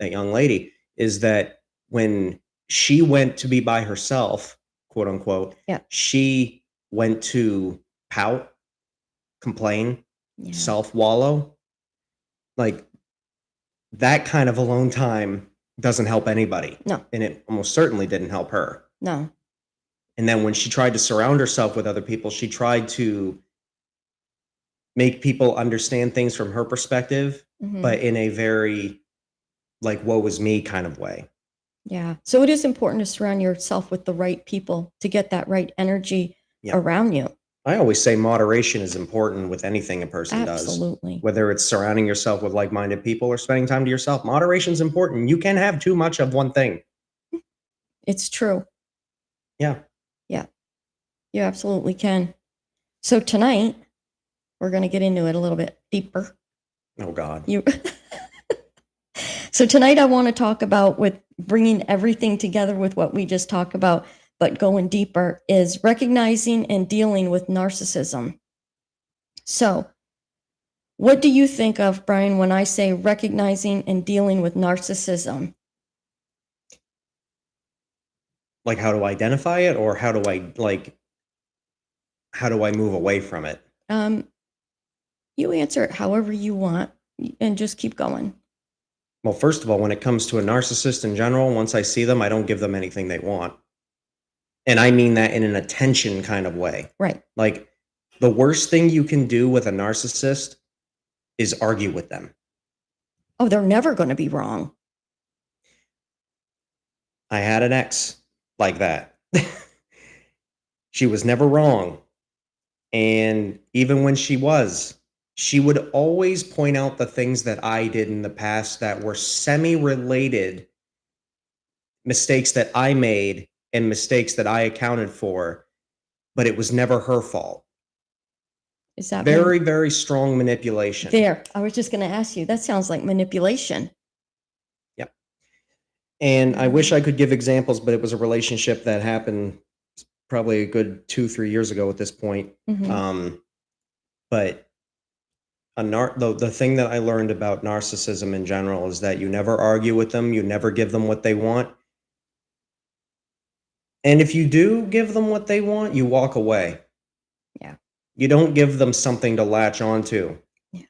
young lady, is that when she went to be by herself, quote unquote, Yeah. she went to pout, complain, Yeah. self wallow. Like, that kind of alone time doesn't help anybody. No. And it almost certainly didn't help her. No. And then when she tried to surround herself with other people, she tried to make people understand things from her perspective, Mhm. but in a very, like, woe is me kind of way. Yeah. So it is important to surround yourself with the right people to get that right energy Yeah. around you. I always say moderation is important with anything a person does. Absolutely. Whether it's surrounding yourself with like-minded people or spending time to yourself, moderation is important. You can have too much of one thing. It's true. Yeah. Yeah. You absolutely can. So tonight, We're going to get into it a little bit deeper. Oh God. You. So tonight I want to talk about, with bringing everything together with what we just talked about, but going deeper, is recognizing and dealing with narcissism. So what do you think of, Brian, when I say recognizing and dealing with narcissism? Like, how to identify it, or how do I move away from it? You answer it however you want and just keep going. Well, first of all, when it comes to a narcissist in general, once I see them, I don't give them anything they want. And I mean that in an attention kind of way. Right. Like, the worst thing you can do with a narcissist is argue with them. Oh, they're never going to be wrong. I had an ex like that. She was never wrong. And even when she was, she would always point out the things that I did in the past that were semi-related mistakes that I made and mistakes that I accounted for, but it was never her fault. Is that very, very strong manipulation? There, I was just going to ask you. That sounds like manipulation. Yep. And I wish I could give examples, but it was a relationship that happened probably a good 2-3 years ago at this point. But the thing that I learned about narcissism in general is that you never argue with them, you never give them what they want. And if you do give them what they want, you walk away. Yeah. You don't give them something to latch onto. Yeah.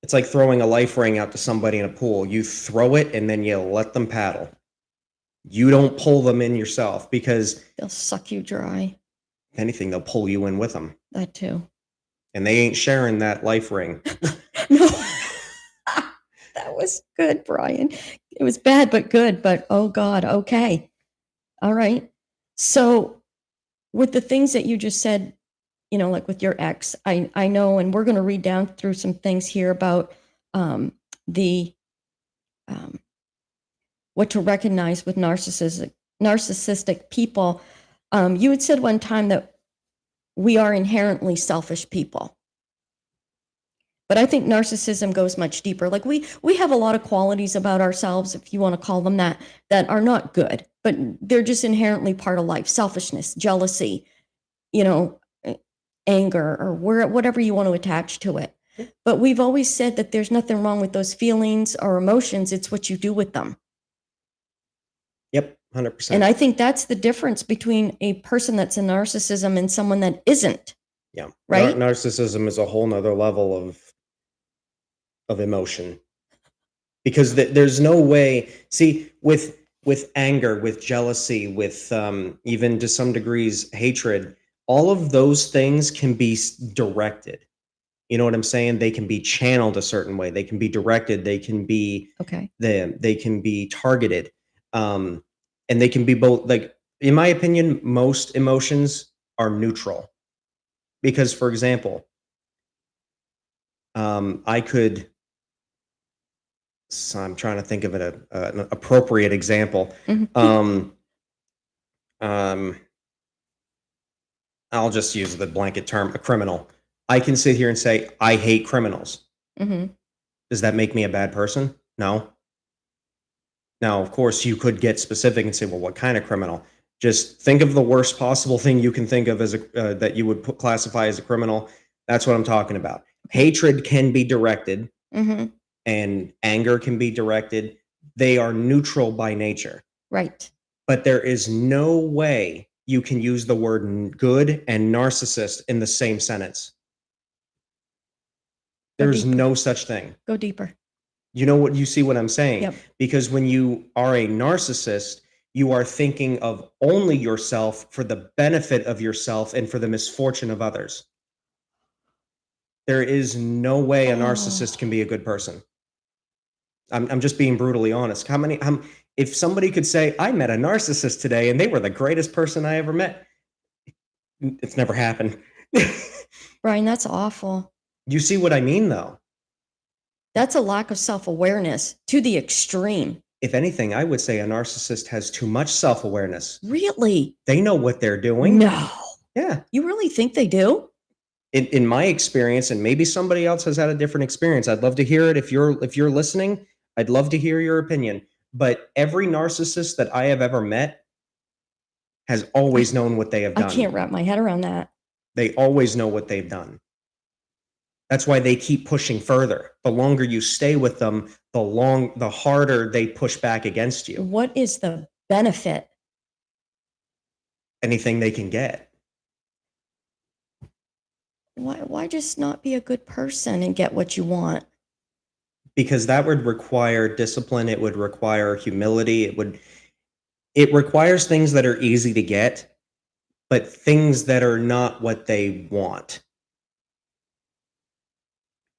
It's like throwing a life ring out to somebody in a pool. You throw it and then you let them paddle. You don't pull them in yourself, because they'll suck you dry. If anything, they'll pull you in with them. That too. And they ain't sharing that life ring. No. That was good, Brian. It was bad, but good. But oh God, okay. All right. So with the things that you just said, like with your ex, I know, and we're going to read down through some things here about what to recognize with narcissistic people. You had said one time that we are inherently selfish people. But I think narcissism goes much deeper. Like we have a lot of qualities about ourselves, if you want to call them that are not good, but they're just inherently part of life. Selfishness, jealousy, anger, or whatever you want to attach to it. But we've always said that there's nothing wrong with those feelings or emotions. It's what you do with them. Yep, 100%. And I think that's the difference between a person that's in narcissism and someone that isn't. Yeah. Right? Narcissism is a whole nother level of emotion, because there's no way. See, with anger, with jealousy, with even to some degrees hatred, all of those things can be directed. You know what I'm saying? They can be channeled a certain way. They can be directed. They can be they can be targeted, and they can be both. Like, in my opinion, most emotions are neutral, because, for example, I could. So I'm trying to think of an appropriate example. I'll just use the blanket term, a criminal. I can sit here and say, I hate criminals. Does that make me a bad person? No. Now, of course, you could get specific and say, well, what kind of criminal? Just think of the worst possible thing you can think of as that you would classify as a criminal. That's what I'm talking about. Hatred can be directed. And anger can be directed. They are neutral by nature. Right. But there is no way you can use the word good and narcissist in the same sentence. There's no such thing. Go deeper. You see what I'm saying? Yep. Because when you are a narcissist, you are thinking of only yourself for the benefit of yourself and for the misfortune of others. There is no way a narcissist can be a good person. I'm just being brutally honest. If somebody could say, I met a narcissist today and they were the greatest person I ever met, it's never happened. Brian, that's awful. You see what I mean, though? That's a lack of self-awareness to the extreme. If anything, I would say a narcissist has too much self-awareness. Really? They know what they're doing. No. Yeah. You really think they do? in my experience, and maybe somebody else has had a different experience. I'd love to hear it. If you're listening, I'd love to hear your opinion. But every narcissist that I have ever met has always known what they have I done. can't wrap my head around that. They always know what they've done. That's why they keep pushing further. The longer you stay with them, the harder they push back against you. What is the benefit? Anything they can get. Why just not be a good person and get what you want? Because that would require discipline. It would require humility. It requires things that are easy to get, but things that are not what they want.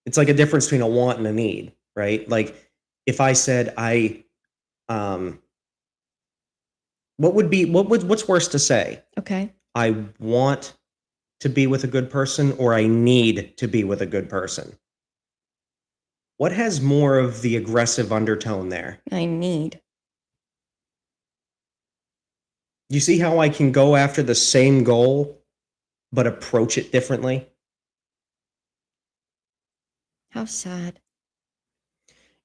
It's like a difference between a want and a need, right? Like if I said what's worse to say? Okay. I want to be with a good person, or I need to be with a good person. What has more of the aggressive undertone there? I need. You see how I can go after the same goal, but approach it differently? How sad.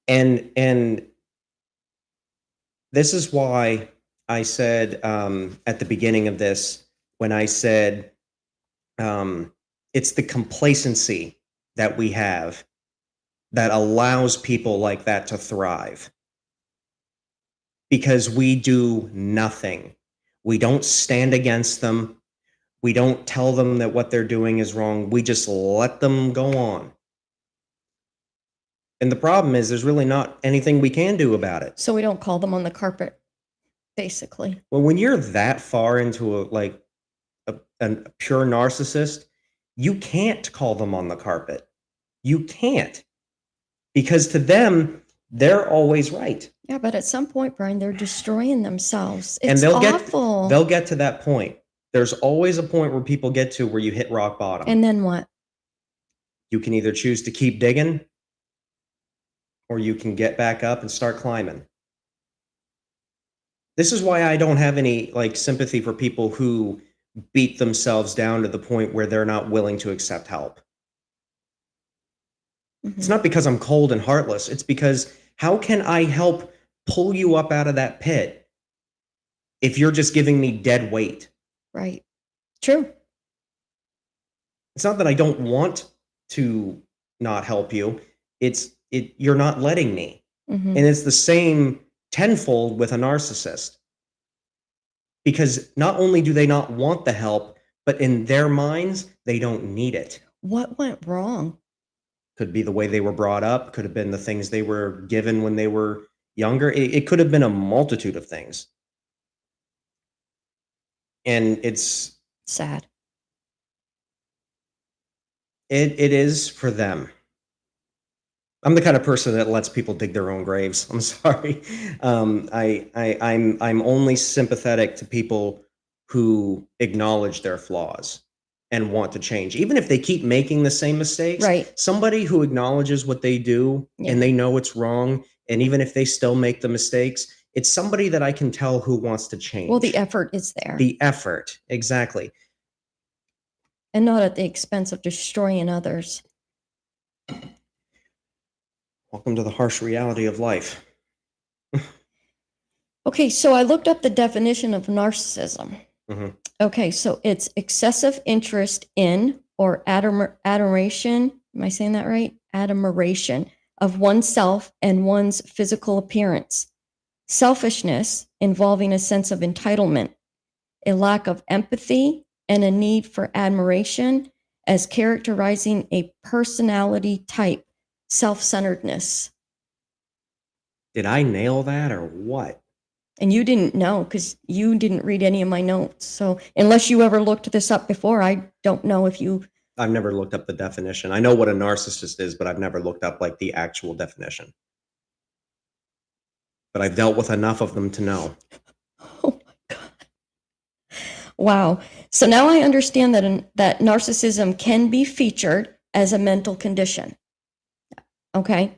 And this is why I said at the beginning of this, when I said it's the complacency that we have that allows people like that to thrive. Because we do nothing. We don't stand against them. We don't tell them that what they're doing is wrong. We just let them go on. And the problem is there's really not anything we can do about it. So we don't call them on the carpet, basically. Well, when you're that far into a pure narcissist, you can't call them on the carpet. You can't. Because to them, they're always right. Yeah, but at some point, Brian, they're destroying themselves. It's And they'll awful. They'll get to that point. There's always a point where people get to where you hit rock bottom. And then what? You can either choose to keep digging, or you can get back up and start climbing. This is why I don't have any sympathy for people who beat themselves down to the point where they're not willing to accept help. Mm-hmm. It's not because I'm cold and heartless. It's because how can I help pull you up out of that pit if you're just giving me dead weight? Right. True. It's not that I don't want to not help you. You're not letting me. Mm-hmm. And it's the same tenfold with a narcissist. Because not only do they not want the help, but in their minds, they don't need it. What went wrong? Could be the way they were brought up. Could have been the things they were given when they were younger. It could have been a multitude of things. And it's sad. It is for them. I'm the kind of person that lets people dig their own graves. I'm sorry. I'm only sympathetic to people who acknowledge their flaws and want to change, even if they keep making the same mistakes. Right. Somebody who acknowledges what they do and they know it's wrong, and even if they still make the mistakes, it's somebody that I can tell who wants to change. Well, the effort is there. The effort, exactly. And not at the expense of destroying others. Welcome to the harsh reality of life. Okay, so I looked up the definition of narcissism. Mm-hmm. Okay, so it's excessive interest in or adoration. Am I saying that right? Admiration of oneself and one's physical appearance. Selfishness involving a sense of entitlement, a lack of empathy, and a need for admiration as characterizing a personality type. Self-centeredness. Did I nail that or what? And you didn't know because you didn't read any of my notes. So unless you ever looked this up before, I don't know if you... I've never looked up the definition. I know what a narcissist is, but I've never looked up the actual definition. But I've dealt with enough of them to know. Oh my God. Wow. So now I understand that narcissism can be featured as a mental condition. Okay.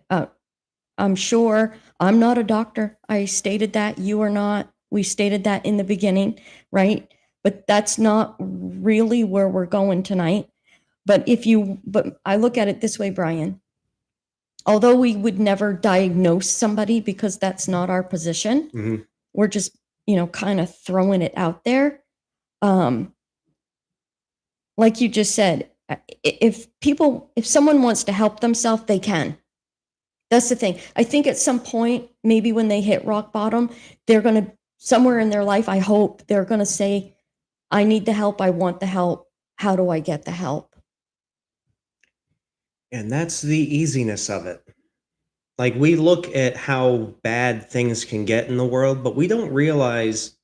I'm sure I'm not a doctor. I stated that. You are not. We stated that in the beginning, right? But that's not really where we're going tonight. But I look at it this way, Brian. Although we would never diagnose somebody because that's not our position, Mhm. we're just, kind of throwing it out there. Like you just said, if someone wants to help themselves, they can. That's the thing. I think at some point, maybe when they hit rock bottom, they're going to, somewhere in their life, I hope they're going to say, I need the help. I want the help. How do I get the help? And that's the easiness of it. Like, we look at how bad things can get in the world, but we don't realize,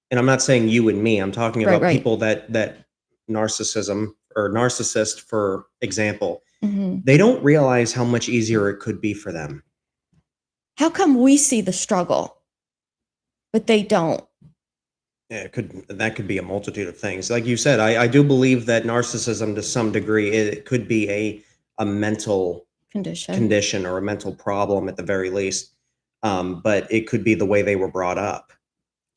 and I'm not saying you and me, I'm talking Right, about right. people that narcissism or narcissist, for example, Mhm. they don't realize how much easier it could be for them. How come we see the struggle, but they don't? Yeah, that could be a multitude of things. Like you said, I do believe that narcissism, to some degree, it could be a mental Condition. condition or a mental problem at the very least. But it could be the way they were brought up.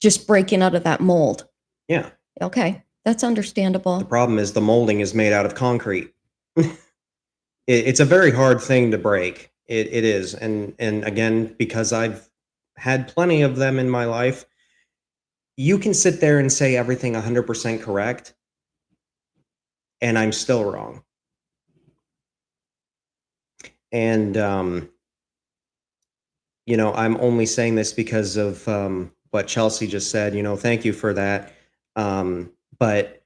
Just breaking out of that mold. Yeah. Okay, that's The understandable. problem is the molding is made out of concrete. It's a very hard thing to break. It is, and again, because I've had plenty of them in my life, you can sit there and say everything 100% correct, and I'm still wrong. And I'm only saying this because of what Chelsea just said. Thank you for that. But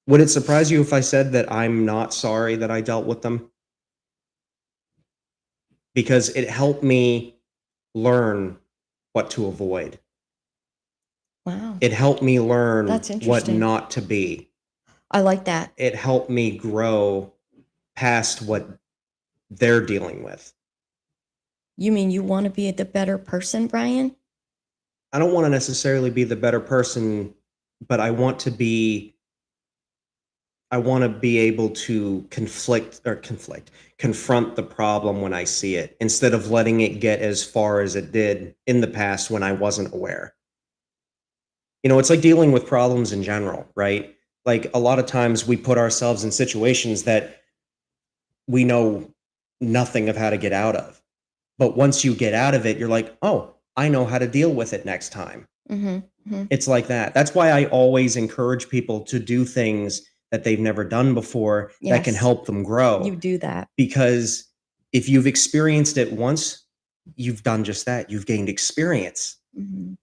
would it surprise you if I said that I'm not sorry that I dealt with them? Because it helped me learn what to avoid. Wow, It helped me learn that's what interesting. not to be. I like that. It helped me grow past what they're dealing with. You mean you want to be the better person, Brian? I don't want to necessarily be the better person, but I want to be able to confront the problem when I see it, instead of letting it get as far as it did in the past when I wasn't aware. It's like dealing with problems in general, right? Like, a lot of times we put ourselves in situations that we know nothing of how to get out of. But once you get out of it, you're like, "Oh, I know how to deal with it next time." Mm-hmm. Mm-hmm. It's like that. That's why I always encourage people to do things that they've never done before that can Yes, help them grow. you do that. Because if you've experienced it once, you've done just that. You've gained experience. Mm-hmm.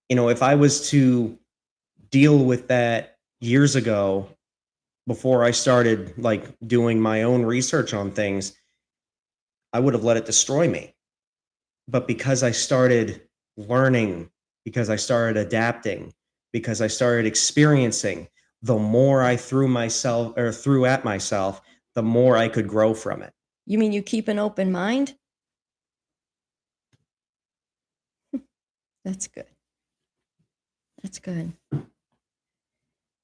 If I was to deal with that years ago, before I started like doing my own research on things, I would have let it destroy me. But because I started learning, because I started adapting, because I started experiencing, the more I threw at myself, the more I could grow from it. You mean you keep an open mind? That's good. That's good.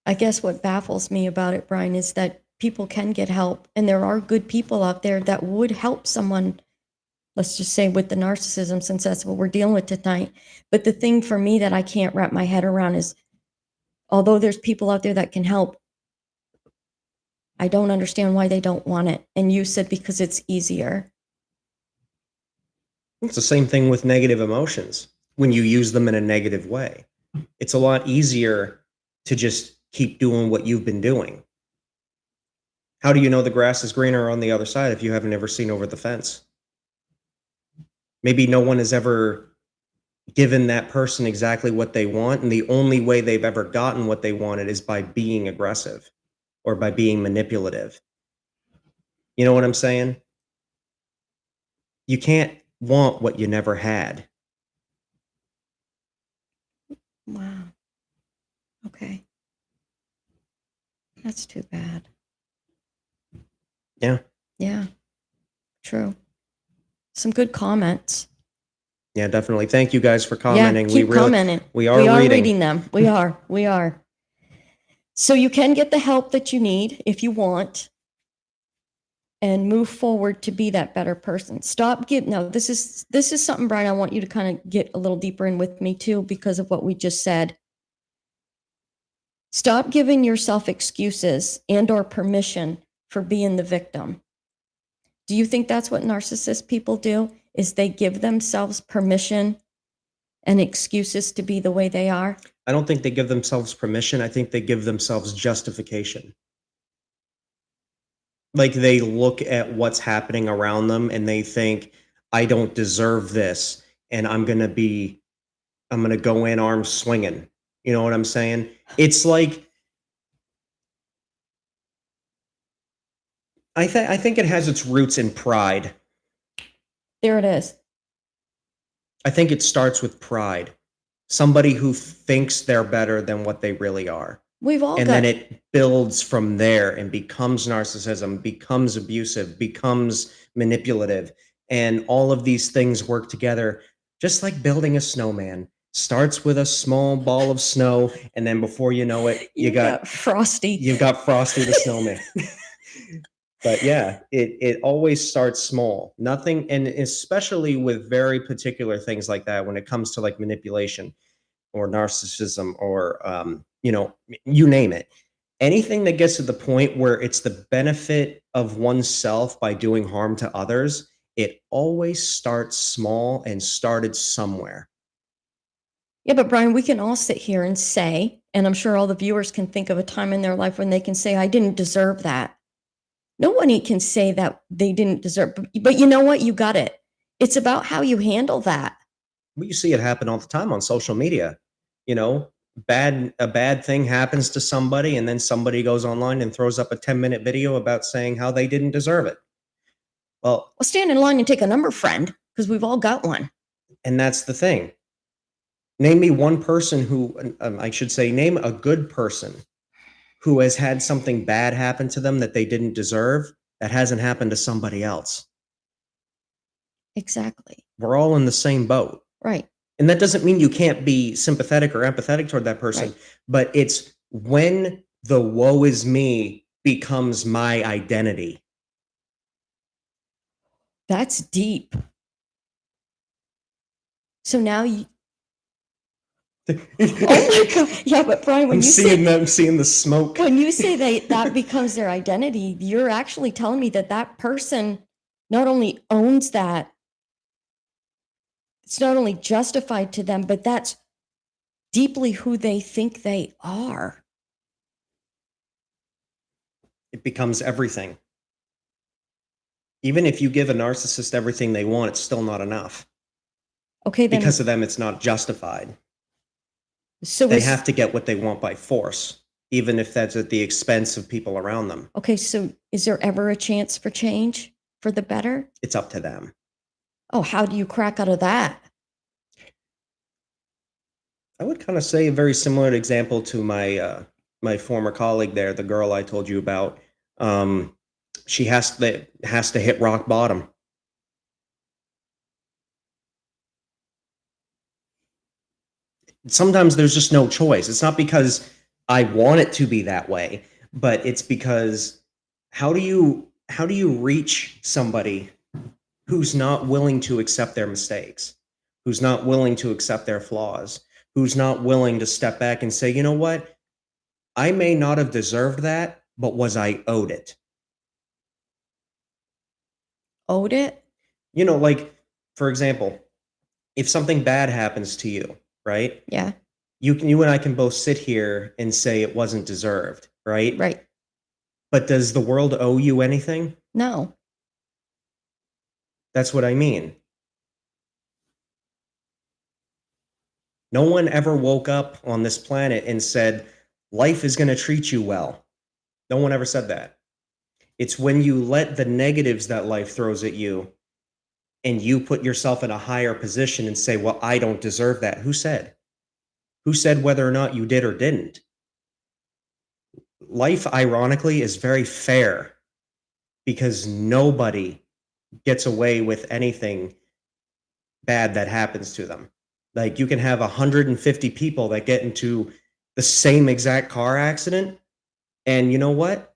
I guess what baffles me about it, Brian, is that people can get help, and there are good people out there that would help someone, let's just say with the narcissism, since that's what we're dealing with tonight. But the thing for me that I can't wrap my head around is, although there's people out there that can help, I don't understand why they don't want it. And you said because it's easier. It's the same thing with negative emotions. When you use them in a negative way, it's a lot easier to just keep doing what you've been doing. How do you know the grass is greener on the other side if you haven't ever seen over the fence? Maybe no one has ever given that person exactly what they want, and the only way they've ever gotten what they wanted is by being aggressive or by being manipulative. You know what I'm saying? You can't want what you never had. Wow. Okay. That's too bad. Yeah. Yeah, true. Some good comments. Yeah, definitely. Thank you guys for Yeah, commenting. keep commenting. We are reading. Them. We are. We are. So you can get the help that you need if you want, and move forward to be that better person. Stop giving. Now, this is something, Brian, I want you to kind of get a little deeper in with me too, because of what we just said. Stop giving yourself excuses and or permission for being the victim. Do you think that's what narcissist people do? Is they give themselves permission and excuses to be the way they are? I don't think they give themselves permission. I think they give themselves justification. Like, they look at what's happening around them and they think, I don't deserve this, and I'm gonna go in arms swinging. You know what I'm saying? It's like, I think it has its roots in pride. There it is. I think it starts with pride. Somebody who thinks they're better than what they really are. We've all And got then it builds from there and becomes narcissism, becomes abusive, becomes manipulative. And all of these things work together, just like building a snowman. Starts with a small ball of snow, and then before you know it, you've got Frosty. you've got Frosty the Snowman. But yeah, it always starts small. Nothing, and especially with very particular things like that, when it comes to like manipulation or narcissism or you name it. Anything that gets to the point where it's the benefit of oneself by doing harm to others, it always starts small and started somewhere. Yeah, but Brian, we can all sit here and say, and I'm sure all the viewers can think of a time in their life when they can say, I didn't deserve that. Nobody can say that they didn't deserve, but you know what? You got it. It's about how you handle that. Well, you see it happen all the time on social media. You know, a bad thing happens to somebody, and then somebody goes online and throws up a 10-minute video about saying how they didn't deserve it. Well, stand in line and take a number, friend, because we've all got one. And that's the thing. Name me one person who, I should say, name a good person who has had something bad happen to them that they didn't deserve, that hasn't happened to somebody else. Exactly. We're all in the same boat. Right. And that doesn't mean you can't be sympathetic or empathetic toward that person, Right. but it's when the woe is me becomes my identity. That's deep. So now you. Oh my God. Yeah, but Brian, when I'm seeing the smoke. When you say that becomes their identity, you're actually telling me that person not only owns that, it's not only justified to them, but that's deeply who they think they are. It becomes everything. Even if you give a narcissist everything they want, it's still not enough. Okay, then. Because of them, it's not justified. So they have to get what they want by force, even if that's at the expense of people around them. Okay, so is there ever a chance for change for the better? It's up to them. Oh, how do you crack out of that? I would kind of say a very similar example to my former colleague there, the girl I told you about. She has to hit rock bottom. Sometimes there's just no choice. It's not because I want it to be that way, but it's because how do you reach somebody who's not willing to accept their mistakes, who's not willing to accept their flaws, who's not willing to step back and say, you know what? I may not have deserved that, but was I owed it? Owed it? You know, like, for example, if something bad happens to you, right? Yeah. You and I can both sit here and say it wasn't deserved, right? Right. But does the world owe you anything? No. That's what I mean. No one ever woke up on this planet and said, life is going to treat you well. No one ever said that. It's when you let the negatives that life throws at you and you put yourself in a higher position and say, well, I don't deserve that. Who said? Who said whether or not you did or didn't? Life, ironically, is very fair because nobody gets away with anything bad that happens to them. Like, you can have 150 people that get into the same exact car accident, and you know what?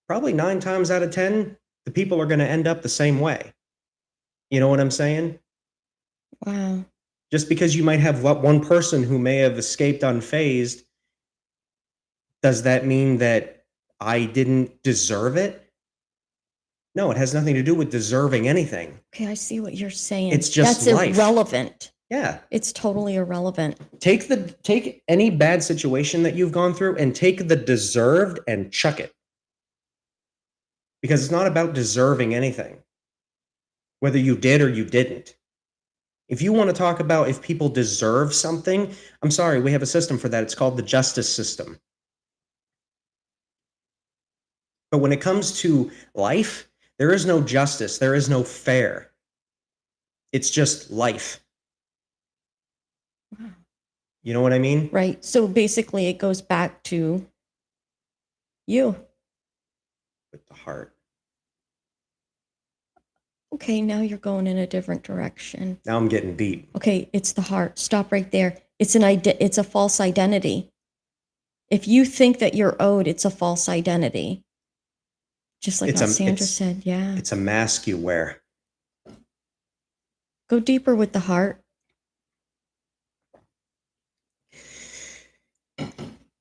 Probably 9 times out of 10, the people are going to end up the same way. You know what I'm saying? Wow. Just because you might have one person who may have escaped unfazed Does that mean that I didn't deserve it? No, it has nothing to do with deserving anything. Okay, I see what you're saying. It's just That's life. irrelevant. Yeah. It's totally irrelevant. Take any bad situation that you've gone through and take the deserved and chuck it. Because it's not about deserving anything, whether you did or you didn't. If you want to talk about if people deserve something, I'm sorry, we have a system for that. It's called the justice system. But when it comes to life, there is no justice. There is no fair. It's just life. Wow. You know what I mean? Right. So basically, it goes back to you. With the heart. Okay, now you're going in a different direction. Now I'm getting deep. Okay, it's the heart. Stop right there. It's a false identity. If you think that you're owed, it's a false identity. Just like how Sandra said, yeah. It's a mask you wear. Go deeper with the heart.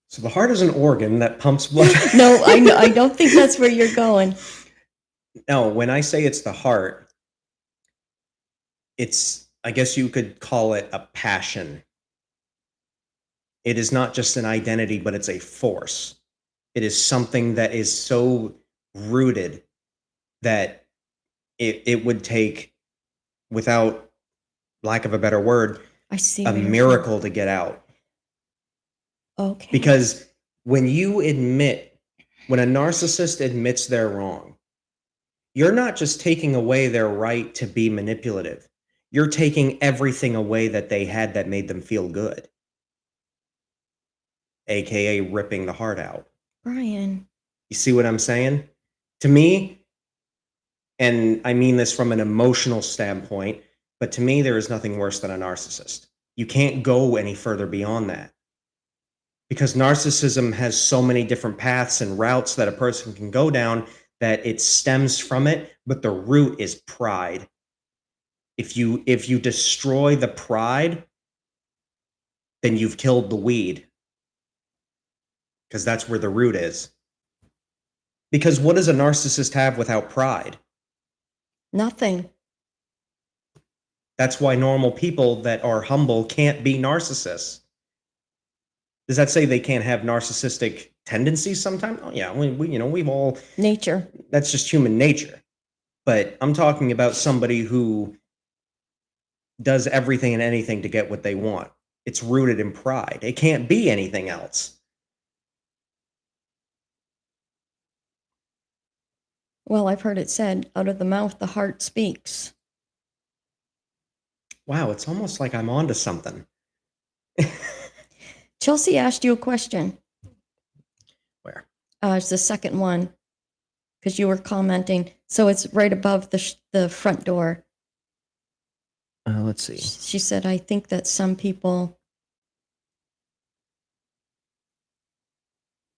So the heart is an organ that pumps blood. No, I don't think that's where you're going. No, when I say it's the heart, I guess you could call it a passion. It is not just an identity, but it's a force. It is something that is so rooted that it would take, without lack of a better word, I see a miracle to get out. Okay. Because when a narcissist admits they're wrong, you're not just taking away their right to be manipulative. You're taking everything away that they had that made them feel good. AKA ripping the heart out. Brian. You see what I'm saying? To me, and I mean this from an emotional standpoint, but to me, there is nothing worse than a narcissist. You can't go any further beyond that. Because narcissism has so many different paths and routes that a person can go down that it stems from it, but the root is pride. If you destroy the pride, then you've killed the weed. Because that's where the root is. Because what does a narcissist have without pride? Nothing. That's why normal people that are humble can't be narcissists. Does that say they can't have narcissistic tendencies sometimes? Oh yeah, we've all nature. That's just human nature. But I'm talking about somebody who does everything and anything to get what they want. It's rooted in pride. It can't be anything else. Well, I've heard it said, out of the mouth, the heart speaks. Wow, it's almost like I'm onto something. Chelsea asked you a question. Where? It's the second one, because you were commenting. So it's right above the front door. Let's see. She said, I think that some people...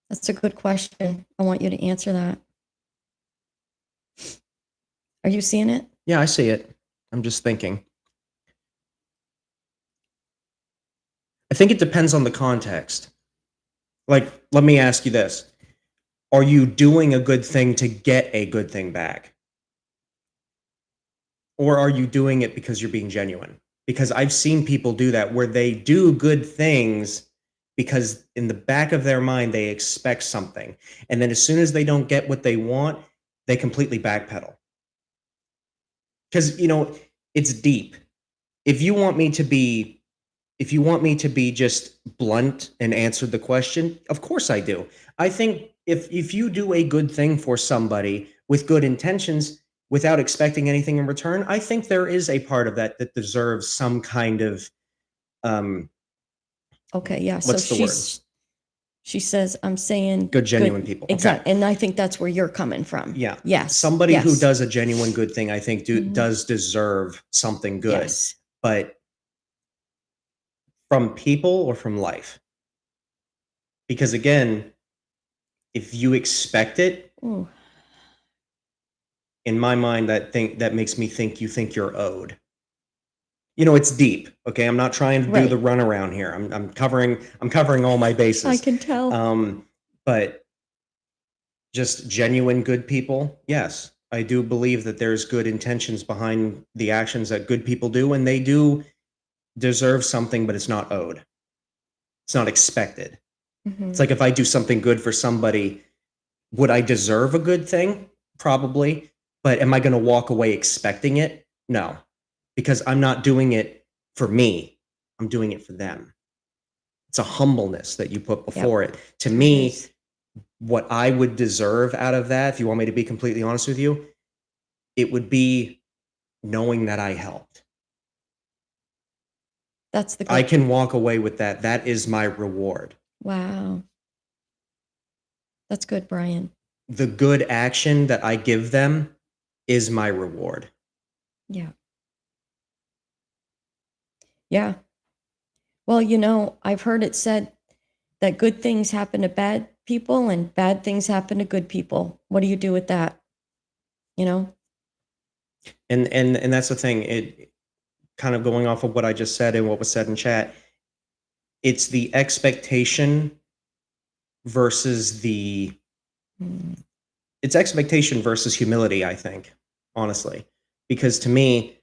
That's a good question. I want you to answer that. Are you seeing it? Yeah, I see it. I'm just thinking. I think it depends on the context. Like, let me ask you this. Are you doing a good thing to get a good thing back? Or are you doing it because you're being genuine? Because I've seen people do that, where they do good things because in the back of their mind, they expect something. And then as soon as they don't get what they want, they completely backpedal. Because, it's deep. If you want me to be just blunt and answer the question, of course I do. I think if you do a good thing for somebody with good intentions without expecting anything in return, I think there is a part of that deserves some kind of okay, yeah. What's so the word? She says, I'm saying good, genuine people. Exactly. Okay. And I think that's where you're coming from. Yeah. Yes. Somebody who does a genuine good thing, I think does deserve something good. Yes. But from people or from life? Because again, if you expect it, Ooh. In my mind, that makes me think you think you're owed. It's deep. Okay, I'm not trying to do the runaround here. I'm covering all my bases. I can tell. But just genuine good people, yes, I do believe that there's good intentions behind the actions that good people do, and they do deserve something, but it's not owed. It's not expected. It's Mhm. like if I do something good for somebody, would I deserve a good thing? Probably. But am I going to walk away expecting it? No, because I'm not doing it for me. I'm doing it for them. It's a humbleness that you put Yep. before it. To It me, is. what I would deserve out of that, if you want me to be completely honest with you, it would be knowing that I helped. That's the I good. can walk away with that. That is my reward. Wow. That's good, Brian. The good action that I give them is my reward. Yeah. Yeah. Well, you know, I've heard it said that good things happen to bad people and bad things happen to good people. What do you do with that? You know? And that's the thing. It kind of going off of what I just said and what was said in chat. It's the expectation versus the Mm. it's expectation versus humility, I think, honestly. Because to me,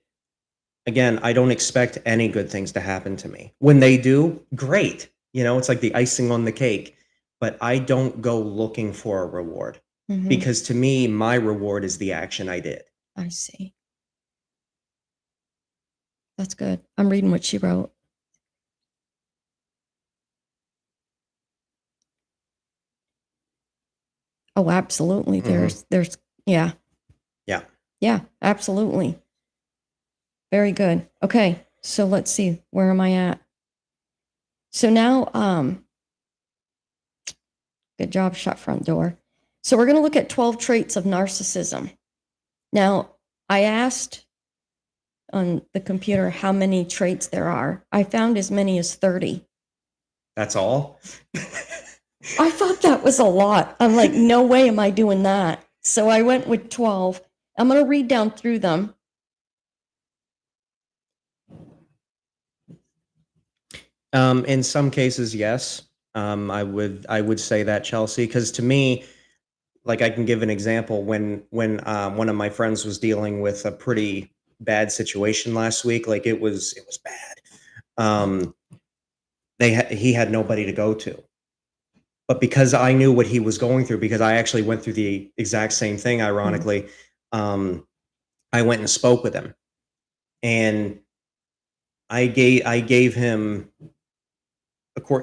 again, I don't expect any good things to happen to me. When they do, great. It's like the icing on the cake. But I don't go looking for a reward Mhm. because to me, my reward is the action I did. I see. That's good. I'm reading what she wrote. Oh, absolutely. Mhm. There's yeah. Yeah. Yeah, absolutely. Very good. Okay. So let's see. Where am I at? So now good job, shut front door. So we're going to look at 12 traits of narcissism. Now, I asked on the computer how many traits there are. I found as many as 30. That's all? I thought that was a lot. I'm like, no way am I doing that. So I went with 12. I'm going to read down through them. In some cases, yes. I would say that, Chelsea, because to me, like I can give an example when one of my friends was dealing with a pretty bad situation last week, like it was bad. Um, he had nobody to go to. But because I knew what he was going through, because I actually went through the exact same thing, Mm. ironically, um, I went and spoke with him, and I gave him,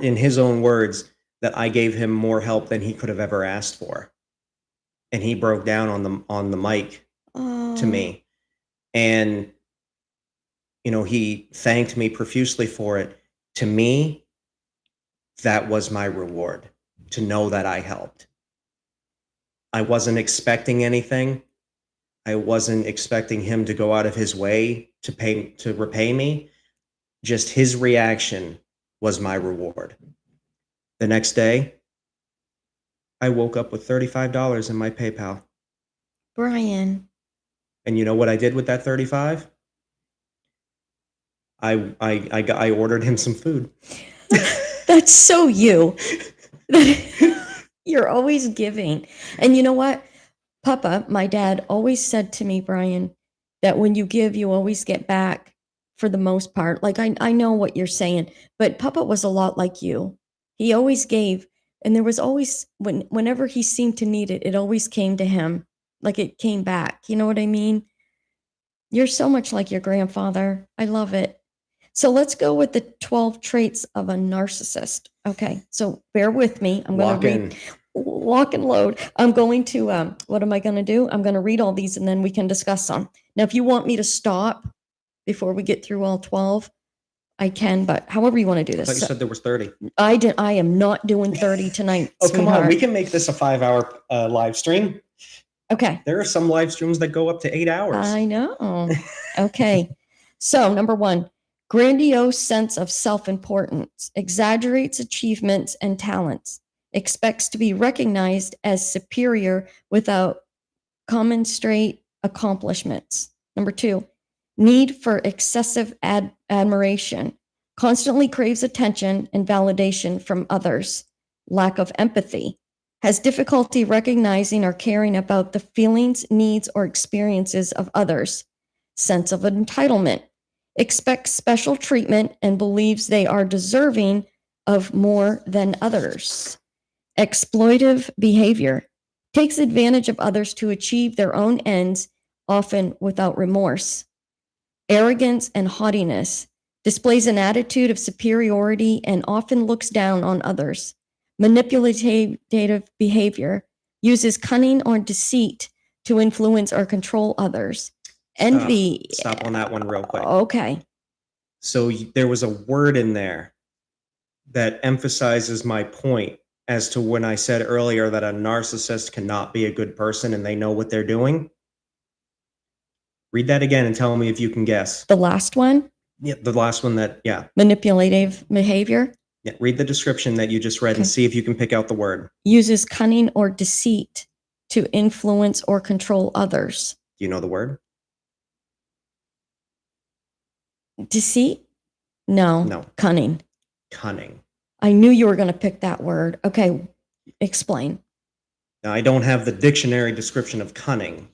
in his own words, that I gave him more help than he could have ever asked for, and he broke down on the mic to Oh, me, and he thanked me profusely for it. To me, that was my reward, to know that I helped. I wasn't expecting anything. I wasn't expecting him to go out of his way to repay me. Just his reaction was my reward. The next day, I woke up with $35 in my PayPal. Brian. And you know what I did with that 35? I ordered him some food. That's so you. You're always giving. And you know what? Papa, my dad, always said to me, Brian, that when you give, you always get back for the most part. Like, I know what you're saying, but Papa was a lot like you. He always gave. And there was always, whenever he seemed to need it, it always came to him. Like it came back. You know what I mean? You're so much like your grandfather. I love it. So let's go with the 12 traits of a narcissist. Okay, so bear with me. I'm going to Lock read, in. lock and load. I'm going to, what am I going to do? I'm going to read all these and then we can discuss them. Now, if you want me to stop before we get through all 12, I can, but however you want to do I thought this. you So said there was 30. I am not doing 30 tonight, Oh, come on. We sweetheart. can make this a 5-hour live stream. Okay. There are some live streams that go up to 8 hours. I know. Okay. So, number one, grandiose sense of self importance, exaggerates achievements and talents, expects to be recognized as superior without commensurate accomplishments. Number two, need for excessive admiration, constantly craves attention and validation from others, lack of empathy, has difficulty recognizing or caring about the feelings, needs, or experiences of others, sense of entitlement, expects special treatment and believes they are deserving of more than others, exploitive behavior, takes advantage of others to achieve their own ends, often without remorse, arrogance and haughtiness, displays an attitude of superiority and often looks down on others, manipulative behavior, uses cunning or deceit to influence or control others. Envy. Stop on that one real quick. Okay. So there was a word in there that emphasizes my point as to when I said earlier that a narcissist cannot be a good person and they know what they're doing. Read that again and tell me if you can guess. The last one? Yeah, the last one that, yeah. Manipulative behavior. Yeah, read the description that you just read and see if you can pick out the word. Uses cunning or deceit to influence or control others. Do you know the word? Deceit? No. No. Cunning. Cunning. I knew you were going to pick that word. Okay, explain. Now, I don't have the dictionary description of cunning,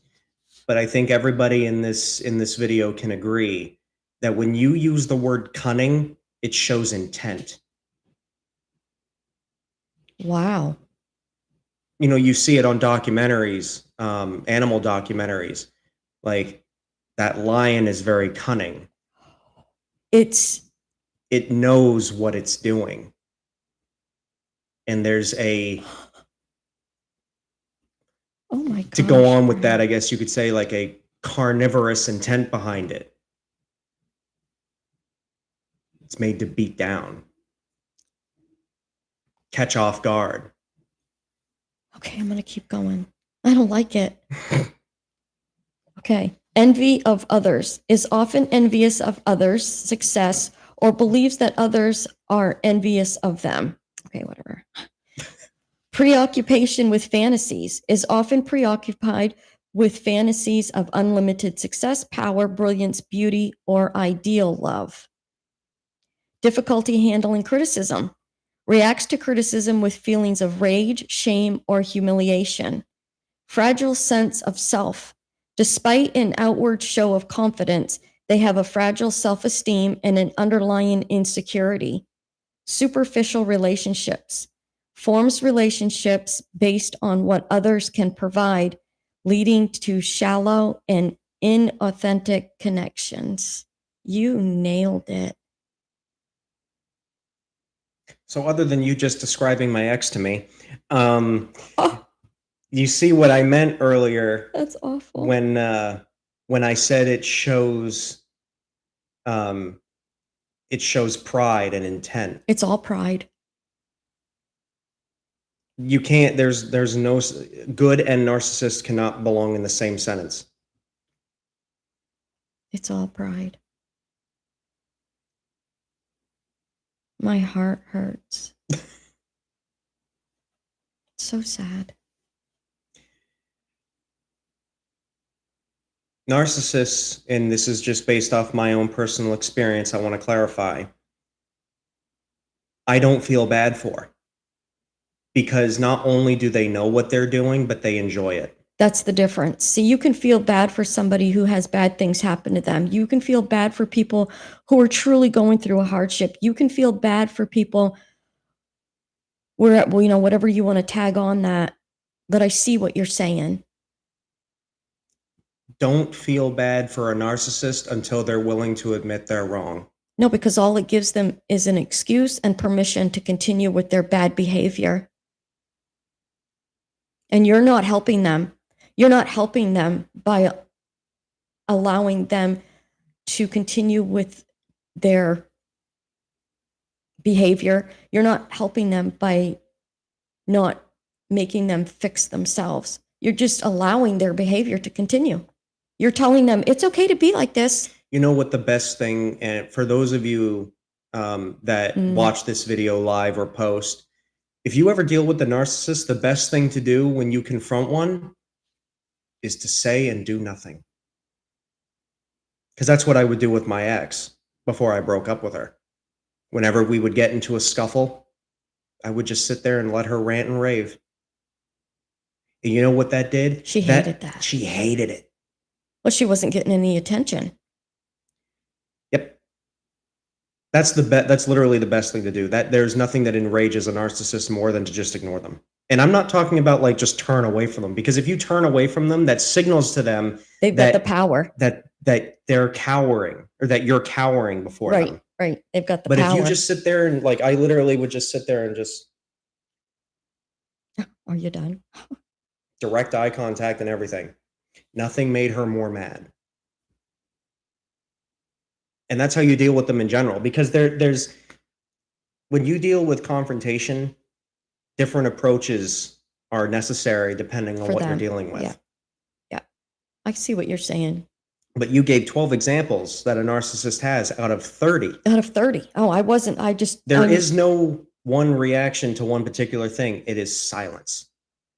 but I think everybody in this video can agree that when you use the word cunning, it shows intent. Wow. You know, you see it on documentaries, animal documentaries. Like, that lion is very cunning. It knows what it's doing. And there's a, oh my God. To go on with that, I guess you could say like a carnivorous intent behind it. It's made to beat down, catch off guard. Okay, I'm going to keep going. I don't like it. Okay. Envy of others, is often envious of others' success or believes that others are envious of them. Okay, whatever. Preoccupation with fantasies, is often preoccupied with fantasies of unlimited success, power, brilliance, beauty, or ideal love. Difficulty handling criticism, reacts to criticism with feelings of rage, shame, or humiliation. Fragile sense of self. Despite an outward show of confidence, they have a fragile self-esteem and an underlying insecurity. Superficial relationships. Forms relationships based on what others can provide, leading to shallow and inauthentic connections. You nailed it. So other than you just describing my ex to me, you see what I meant earlier. That's awful. When I said it shows pride and intent. It's all pride. You can't, there's no, good and narcissist cannot belong in the same sentence. It's all pride. My heart hurts. So sad. Narcissists, and this is just based off my own personal experience, I want to clarify, I don't feel bad for. Because not only do they know what they're doing, but they enjoy it. That's the difference. See, you can feel bad for somebody who has bad things happen to them. You can feel bad for people who are truly going through a hardship. You can feel bad for people where, you know, whatever you want to tag on that. But I see what you're saying. Don't feel bad for a narcissist until they're willing to admit they're wrong. No, because all it gives them is an excuse and permission to continue with their bad behavior. And you're not helping them. You're not helping them by allowing them to continue with their behavior. You're not helping them by not making them fix themselves. You're just allowing their behavior to continue. You're telling them it's okay to be like this. You know what the best thing, and for those of you that watch this video live or post, if you ever deal with the narcissist, the best thing to do when you confront one is to say and do nothing. Because that's what I would do with my ex before I broke up with her. Whenever we would get into a scuffle, I would just sit there and let her rant and rave. And you know what that did? She hated that. She hated it. Well, she wasn't getting any attention. Yep. That's literally the best thing to do. That there's nothing that enrages a narcissist more than to just ignore them. And I'm not talking about like just turn away from them, because if you turn away from them, that signals to them They've got the power. that they're cowering, or that you're cowering before them. Right. They've got the But power. if you just sit there and like, I literally would just sit there and just Are you done? direct eye contact and everything. Nothing made her more mad. And that's how you deal with them in general, because there's when you deal with confrontation, different approaches are necessary depending on For what you're them. dealing with. Yeah. I see what you're saying. But you gave 12 examples that a narcissist has out of 30. Out of 30. Oh, I wasn't. I just. There is no one reaction to one particular thing. It is silence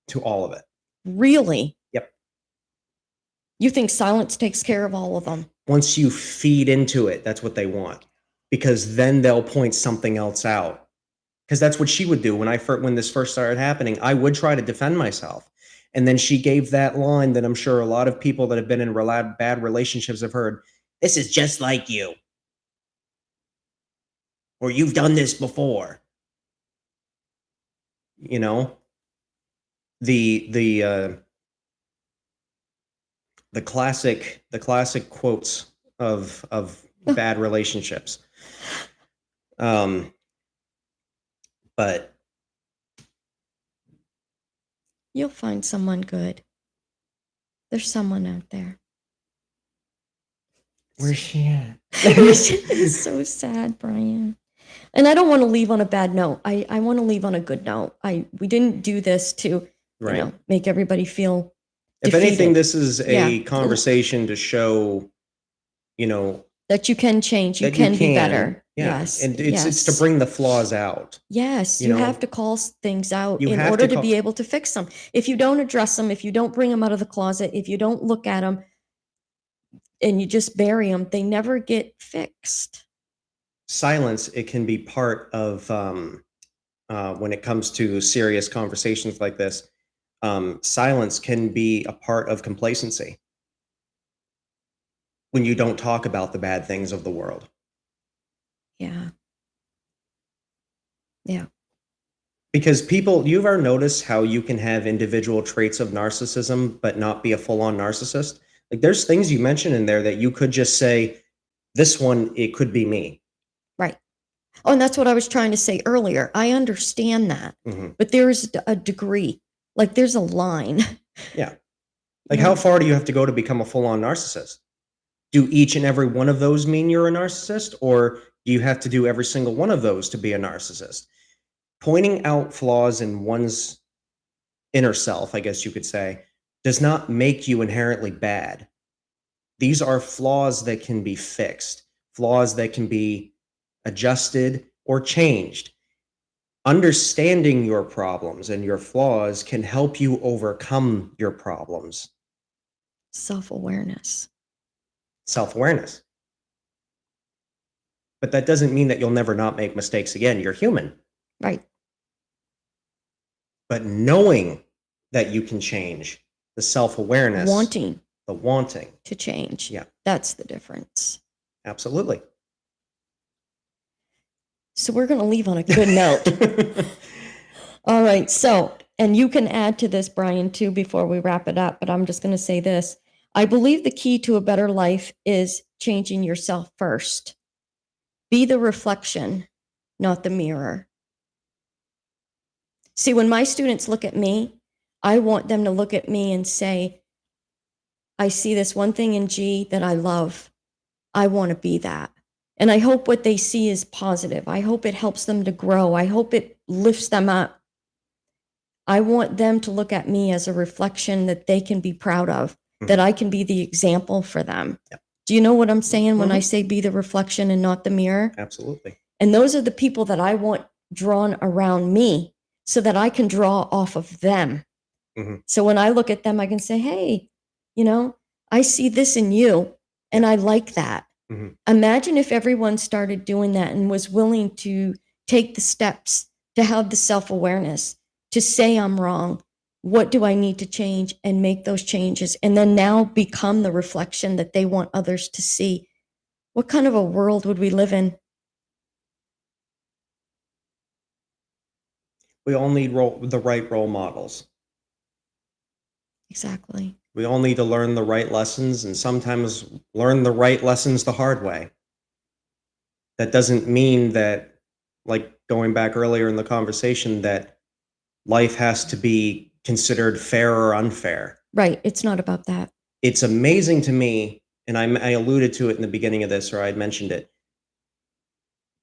to all of it. Really? Yep. You think silence takes care of all of them? Once you feed into it, that's what they want, because then they'll point something else out. Because that's what she would do when this first started happening. I would try to defend myself. And then she gave that line that I'm sure a lot of people that have been in bad relationships have heard. This is just like you. Or you've done this before. You know, the classic quotes of bad relationships. But you'll find someone good. There's someone out there. Where's she at? It's so sad, Brian. And I don't want to leave on a bad note. I want to leave on a good note. We didn't do this to make everybody feel If defeated. anything, this is a conversation to show, that you can change. You can be better. Yeah. Yes. And it's to bring the flaws out. Yes. You have to call things out in order to be able to fix them. If you don't address them, if you don't bring them out of the closet, if you don't look at them and you just bury them, they never get fixed. Silence, it can be part of, when it comes to serious conversations like this, silence can be a part of complacency. When you don't talk about the bad things of the world. Yeah. Yeah. Because you've ever noticed how you can have individual traits of narcissism, but not be a full-on narcissist? Like there's things you mentioned in there that you could just say, this one, it could be me. Right. Oh, and that's what I was trying to say earlier. I understand that, but there's a degree, like there's a line. Yeah. Like how far do you have to go to become a full-on narcissist? Do each and every one of those mean you're a narcissist, or do you have to do every single one of those to be a narcissist? Pointing out flaws in one's inner self, I guess you could say, does not make you inherently bad. These are flaws that can be fixed, flaws that can be adjusted or changed. Understanding your problems and your flaws can help you overcome your problems. Self-awareness. Self-awareness. But that doesn't mean that you'll never not make mistakes again. You're human. Right. But knowing that you can change, the self-awareness. The wanting. To change. Yeah. That's the difference. Absolutely. So we're going to leave on a good note. All right. So, and you can add to this, Brian, too, before we wrap it up, but I'm just going to say this. I believe the key to a better life is changing yourself first. Be the reflection, not the mirror. See, when my students look at me, I want them to look at me and say, I see this one thing in G that I love. I want to be that. And I hope what they see is positive. I hope it helps them to grow. I hope it lifts them up. I want them to look at me as a reflection that they can be proud of. That I can be the example for them. Yep. Do you know what I'm saying when I say be the reflection and not the mirror? Absolutely. And those are the people that I want drawn around me so that I can draw off of them. So when I look at them, I can say, hey, I see this in you and I like that. Imagine if everyone started doing that and was willing to take the steps to have the self-awareness, to say I'm wrong, what do I need to change, and make those changes, and then now become the reflection that they want others to see. What kind of a world would we live in? We all need the right role models. Exactly. We all need to learn the right lessons and sometimes learn the right lessons the hard way. That doesn't mean that, like going back earlier in the conversation, that life has to be considered fair or unfair. Right. It's not about that. It's amazing to me, and I alluded to it in the beginning of this, or I'd mentioned it.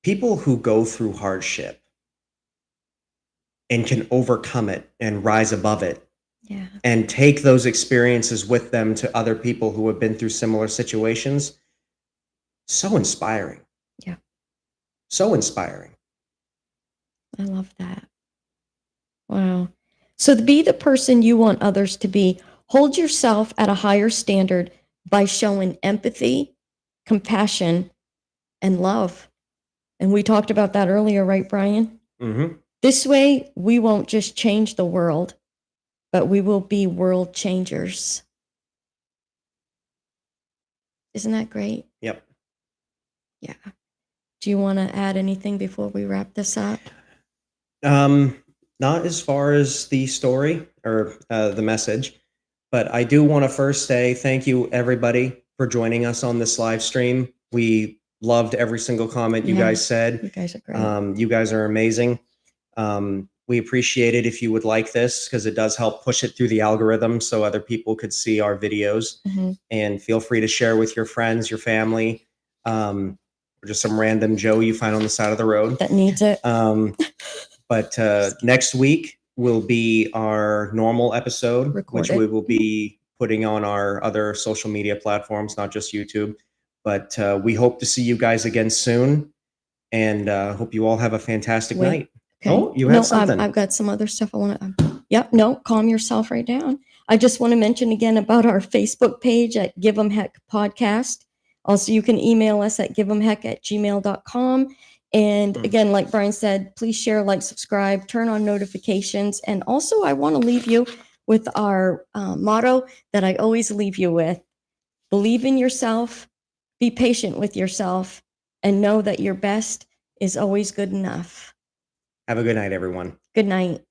People who go through hardship and can overcome it and rise above it Yeah. and take those experiences with them to other people who have been through similar situations, so inspiring. Yeah. So inspiring. I love that. Wow. So to be the person you want others to be, hold yourself at a higher standard by showing empathy, compassion, and love. And we talked about that earlier, right, Brian? Mm-hmm. This way, we won't just change the world, but we will be world changers. Isn't that great? Yep. Yeah. Do you want to add anything before we wrap this up? Not as far as the story or the message, but I do want to first say thank you, everybody, for joining us on this live stream. We loved every single comment you Yeah. guys said. You guys are great. You guys are amazing. We appreciate it if you would like this, because it does help push it through the algorithm so other people could see our videos. Mm-hmm. And feel free to share with your friends, your family, or just some random Joe you find on the side of the road That needs it. But next week will be our normal episode, which Recorded. we will be putting on our other social media platforms, not just YouTube. But we hope to see you guys again soon, and hope you all have a fantastic night. Okay. Oh, you had something. I've got some other stuff I want to. Yep. No, calm yourself right down. I just want to mention again about our Facebook page at Give 'em Heck Podcast. Also, you can email us at giveemheck@gmail.com. And again, like Brian said, please share, like, subscribe, turn on notifications. And also, I want to leave you with our motto that I always leave you with: believe in yourself, be patient with yourself, and know that your best is always good enough. Have a good night, everyone. Good night.